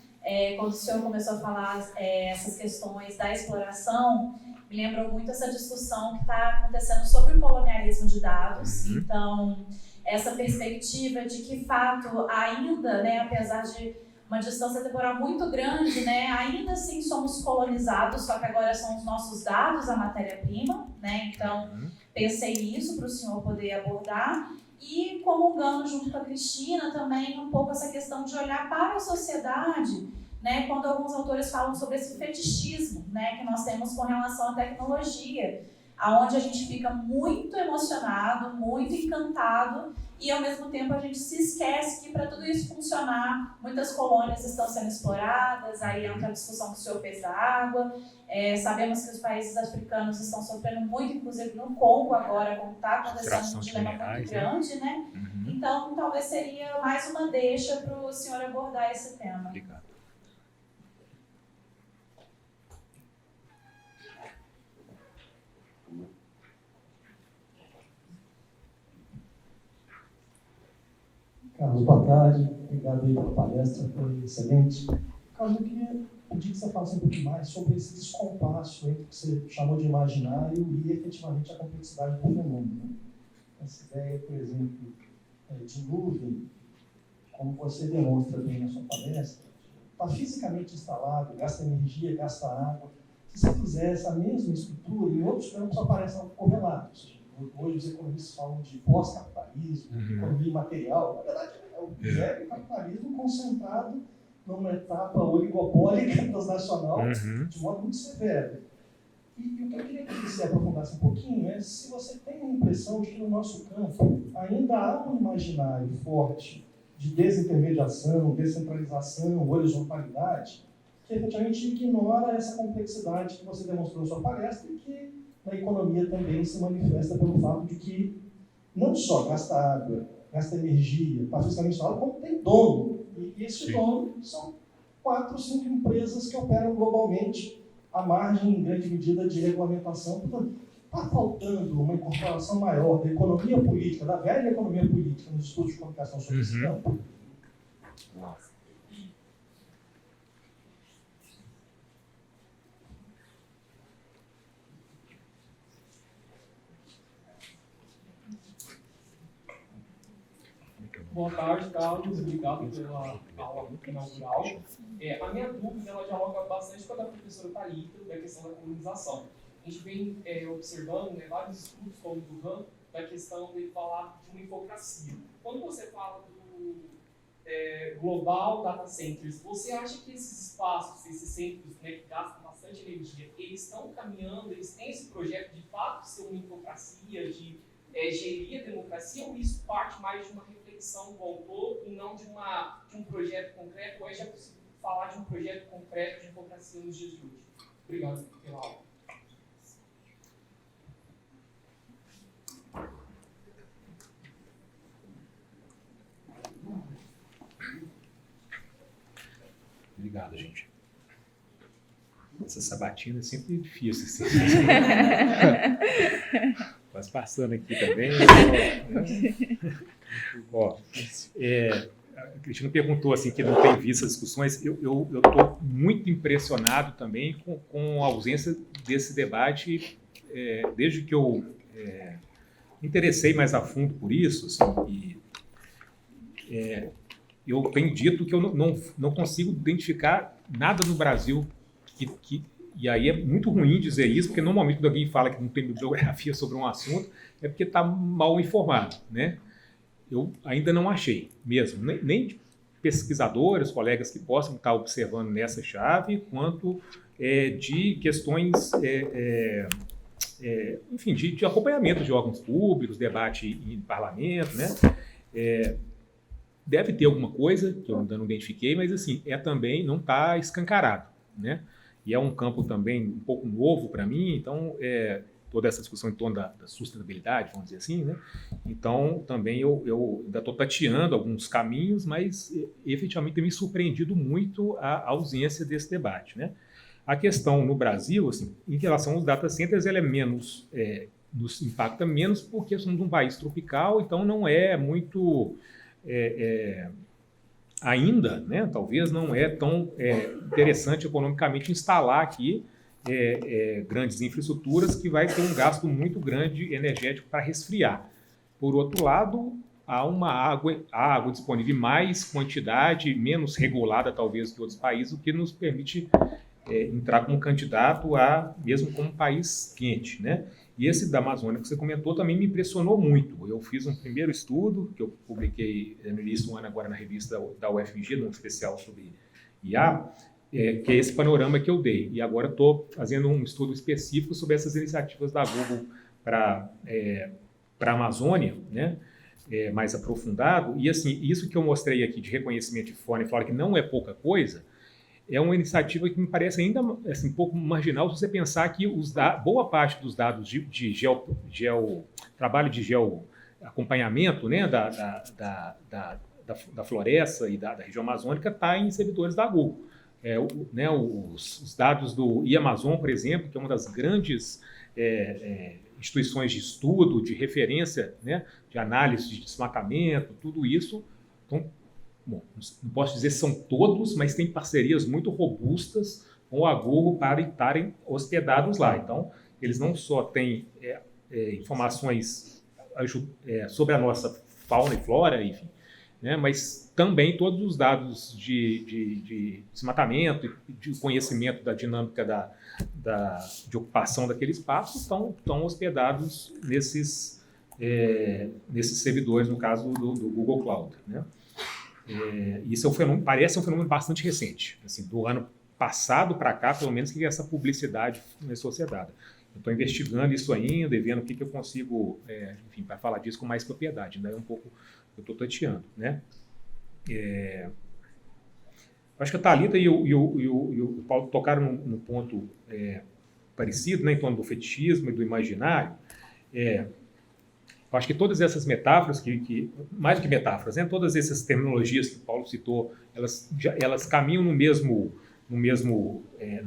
Quando o senhor começou a falar essas questões da exploração, me lembrou muito essa discussão que está acontecendo sobre o colonialismo de dados. Então, essa perspectiva de que, fato, ainda, né, apesar de uma distância temporal muito grande, né, ainda assim somos colonizados, só que agora são os nossos dados a matéria-prima, né? Então, pensei nisso para o senhor poder abordar. E comungando junto com a Cristina também um pouco essa questão de olhar para a sociedade, né, quando alguns autores falam sobre esse fetichismo, né, que nós temos com relação à tecnologia, aonde a gente fica muito emocionado, muito encantado, e ao mesmo tempo a gente se esquece que para tudo isso funcionar, muitas colônias estão sendo exploradas, aí entra a discussão que o senhor fez da água. Sabemos que os países africanos estão sofrendo muito, inclusive no Congo agora, como está acontecendo um dilema muito grande, né? Então, talvez seria mais uma deixa para o senhor abordar esse tema. Obrigado. Carlos, boa tarde. Obrigado aí pela palestra, foi excelente. Carlos, eu queria pedir que você falasse um pouquinho mais sobre esse descompasso entre o que você chamou de imaginário e efetivamente a complexidade do fenômeno. Essa ideia, por exemplo, de nuvem, como você demonstra bem na sua palestra, está fisicamente instalado, gasta energia, gasta água. Se você fizer essa mesma estrutura, em outros campos aparecem correlatos. Hoje os economistas falam de pós-capitalismo, economia material. Na verdade, é o velho capitalismo concentrado numa etapa oligopólica transnacional de modo muito severo. E o que eu queria que você aprofundasse um pouquinho é se você tem a impressão de que no nosso campo ainda há um imaginário forte de desintermediação, descentralização, horizontalidade, que efetivamente ignora essa complexidade que você demonstrou na sua palestra e que na economia também se manifesta pelo fato de que não só gasta água, gasta energia, está fiscalmente instalado, como tem dono. E esse dono são 4 ou 5 empresas que operam globalmente à margem, em grande medida, de regulamentação. Portanto, está faltando uma incorporação maior da economia política, da velha economia política, nos estudos de comunicação sobre esse campo. Boa tarde, Carlos. Obrigado pela aula inaugural. A minha dúvida ela dialoga bastante com a da professora Thalita, da questão da colonização. A gente vem observando, né, vários estudos, como do RAM, da questão de falar de uma infocracia. Quando você fala do Global Data Centers, você acha que esses espaços, esses centros, né, que gastam bastante energia, eles estão caminhando, eles têm esse projeto de fato ser uma infocracia, de gerir a democracia, ou isso parte mais de uma reflexão do autor e não de um projeto concreto, ou é já possível falar de um projeto concreto de democracia nos dias de hoje? Obrigado pela aula. Obrigado, gente. Essa sabatina é sempre difícil. Assim. Mas passando aqui também. A Cristina perguntou assim, que não tem visto as discussões. Eu estou muito impressionado também com a ausência desse debate, desde que eu me interessei mais a fundo por isso. Assim, eu tenho dito que eu não consigo identificar nada no Brasil e aí é muito ruim dizer isso, porque normalmente quando alguém fala que não tem bibliografia sobre um assunto, é porque está mal informado, né? Eu ainda não achei mesmo, nem de pesquisadores, colegas que possam estar observando nessa chave, quanto de questões, enfim, de acompanhamento de órgãos públicos, debate em parlamento, né? Deve ter alguma coisa que eu ainda não identifiquei, mas assim, também não está escancarado, né? E é um campo também um pouco novo para mim, então toda essa discussão em torno da sustentabilidade, vamos dizer assim, né? Então também eu ainda estou tateando alguns caminhos, mas efetivamente tem me surpreendido muito a ausência desse debate, né? A questão no Brasil, assim, em relação aos data centers, ela é menos, nos impacta menos porque somos um país tropical, então não é muito... ainda, né, talvez não é tão interessante economicamente instalar aqui grandes infraestruturas que vai ter um gasto muito grande energético para resfriar. Por outro lado, há água disponível em mais quantidade, menos regulada talvez que outros países, o que nos permite entrar como candidato mesmo como um país quente, né? E esse da Amazônia que você comentou também me impressionou muito. Eu fiz um primeiro estudo, que eu publiquei no início do ano agora na revista da UFMG, num especial sobre IA, que é esse panorama que eu dei. E agora estou fazendo um estudo específico sobre essas iniciativas da Google para a Amazônia, né? Mais aprofundado. E assim, isso que eu mostrei aqui de reconhecimento de fauna e flora, que não é pouca coisa, é uma iniciativa que me parece ainda assim, um pouco marginal se você pensar que boa parte dos dados de trabalho de geoacompanhamento, né, da floresta e da região amazônica está em servidores da Google. Os dados do Iamazon, por exemplo, que é uma das grandes instituições de estudo, de referência, né, de análise de desmatamento, tudo isso. Então, bom, não posso dizer que são todos, mas tem parcerias muito robustas com a Google para estarem hospedados lá. Então, eles não só têm informações sobre a nossa fauna e flora, enfim, né, mas também todos os dados de desmatamento, de conhecimento da dinâmica de ocupação daquele espaço estão hospedados nesses servidores, no caso do Google Cloud, né? Isso é um fenômeno, parece um fenômeno bastante recente, assim, do ano passado para cá, pelo menos, que essa publicidade começou a ser dada. Eu estou investigando isso ainda e vendo o que eu consigo, enfim, para falar disso com mais propriedade, ainda é um pouco eu estou tateando, né? Acho que a Thalita e o Paulo tocaram num ponto parecido, né, em torno do fetichismo e do imaginário. Eu acho que todas essas metáforas, mais do que metáforas, né, todas essas terminologias que o Paulo citou, elas caminham na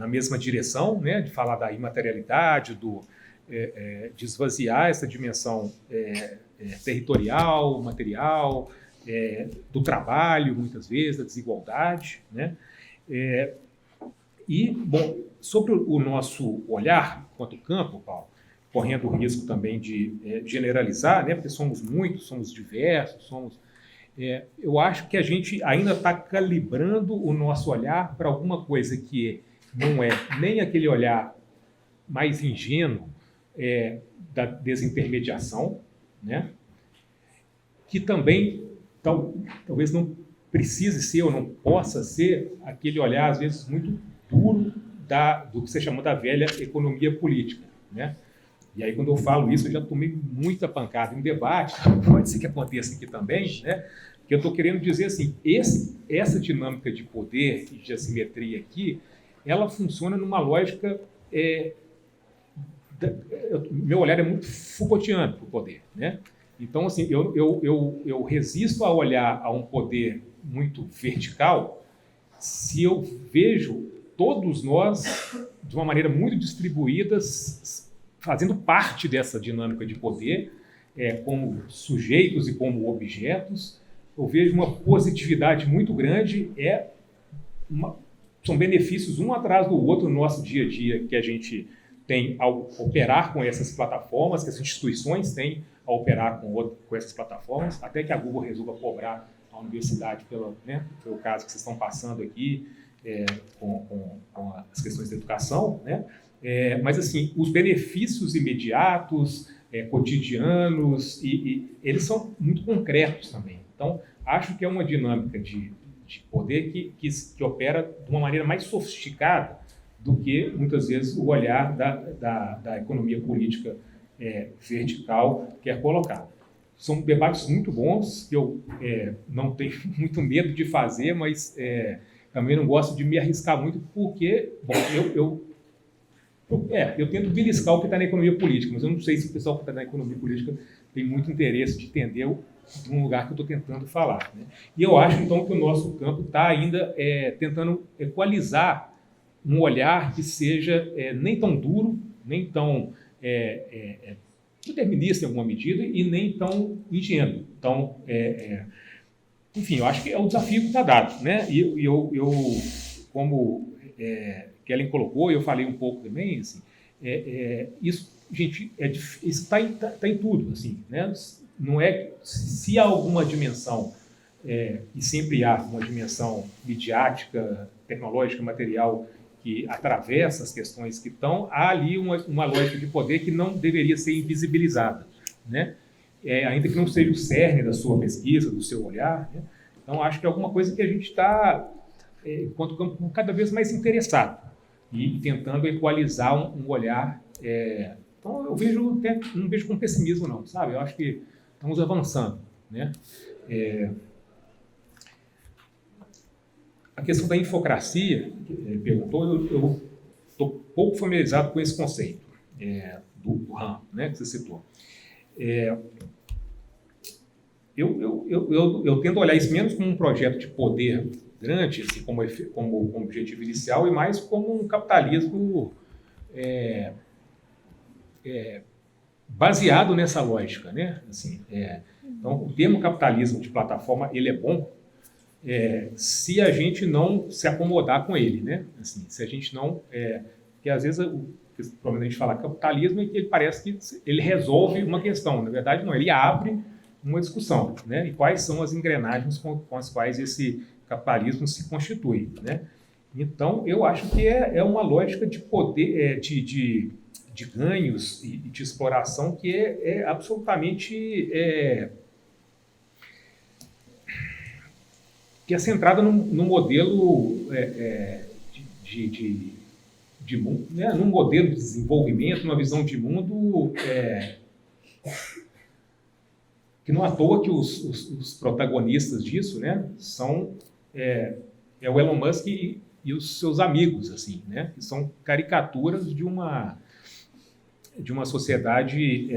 mesma direção, né, de falar da imaterialidade, de esvaziar essa dimensão territorial, material, do trabalho, muitas vezes, da desigualdade, né? Bom, sobre o nosso olhar quanto campo, Paulo, correndo o risco também de generalizar, né, porque somos muitos, somos diversos, eu acho que a gente ainda está calibrando o nosso olhar para alguma coisa que não é nem aquele olhar mais ingênuo da desintermediação, né, que também talvez não precise ser ou não possa ser aquele olhar, às vezes, muito duro do que você chamou da velha economia política, né? E aí, quando eu falo isso, eu já tomei muita pancada em debate, pode ser que aconteça aqui também, né? Que eu estou querendo dizer assim, essa dinâmica de poder e de assimetria aqui, ela funciona numa lógica meu olhar é muito Foucaultiano para o poder, né? Então, assim, eu resisto a olhar a um poder muito vertical se eu vejo todos nós, de uma maneira muito distribuída, fazendo parte dessa dinâmica de poder, como sujeitos e como objetos. Eu vejo uma positividade muito grande, são benefícios um atrás do outro no nosso dia a dia que a gente tem ao operar com essas plataformas, que as instituições têm ao operar com essas plataformas, até que a Google resolva cobrar a universidade pelo caso que vocês estão passando aqui, com as questões da educação, né? Mas, assim, os benefícios imediatos, cotidianos, e eles são muito concretos também. Então, acho que é uma dinâmica de poder que opera de uma maneira mais sofisticada do que, muitas vezes, o olhar da economia política vertical quer colocar. São debates muito bons, que eu não tenho muito medo de fazer, mas também não gosto de me arriscar muito, porque, bom, eu tento beliscar o que está na economia política, mas eu não sei se o pessoal que está na economia política tem muito interesse de entender de um lugar que eu estou tentando falar, né? E eu acho, então, que o nosso campo está ainda tentando equalizar um olhar que seja nem tão duro, nem tão determinista em alguma medida e nem tão ingênuo. Então, enfim, eu acho que é o desafio que está dado, né? E eu como Kellen colocou, e eu falei um pouco também, assim, isso, gente, isso está em tudo, assim, né? Não é se há alguma dimensão, e sempre há uma dimensão midiática, tecnológica, material, que atravessa as questões que estão, há ali uma lógica de poder que não deveria ser invisibilizada, né? Ainda que não seja o cerne da sua pesquisa, do seu olhar, né? Então, acho que é alguma coisa que a gente está, enquanto campo, cada vez mais interessado e tentando equalizar um olhar. Então, eu não vejo com pessimismo, não, sabe? Eu acho que estamos avançando, né? A questão da infocracia, perguntou, eu estou pouco familiarizado com esse conceito do RAM, né, que você citou. Eu tendo a olhar isso menos como um projeto de poder grande, assim, como objetivo inicial, e mais como um capitalismo baseado nessa lógica, né? Assim, então, o termo capitalismo de plataforma, ele é bom se a gente não se acomodar com ele, né? Assim, se a gente não... porque às vezes o problema de a gente falar capitalismo é que ele parece que ele resolve uma questão. Na verdade, não. Ele abre uma discussão, né? E quais são as engrenagens com as quais esse capitalismo se constitui, né? Então, eu acho que é uma lógica de poder, de ganhos e de exploração que é absolutamente... que é centrada num modelo de mundo, né? Num modelo de desenvolvimento, numa visão de mundo que não à toa que os protagonistas disso, né, são o Elon Musk e os seus amigos, assim, né, que são caricaturas de uma sociedade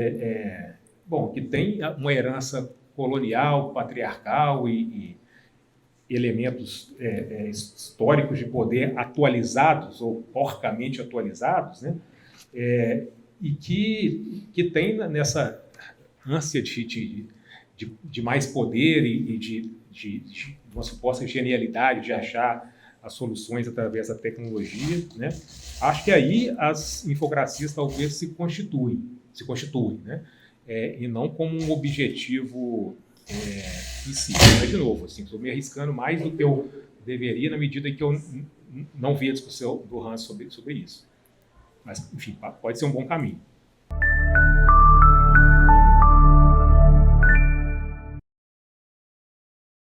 que tem uma herança colonial, patriarcal e elementos históricos de poder atualizados ou porcamente atualizados, né? E que tem nessa ânsia de mais poder e de uma suposta genialidade de achar as soluções através da tecnologia, né? Acho que aí as infocracias talvez se constituem, né? E não como um objetivo em si. Mas, de novo, assim, estou me arriscando mais do que eu deveria na medida em que eu não vi a discussão do Hans sobre isso. Mas, enfim, pode ser um bom caminho.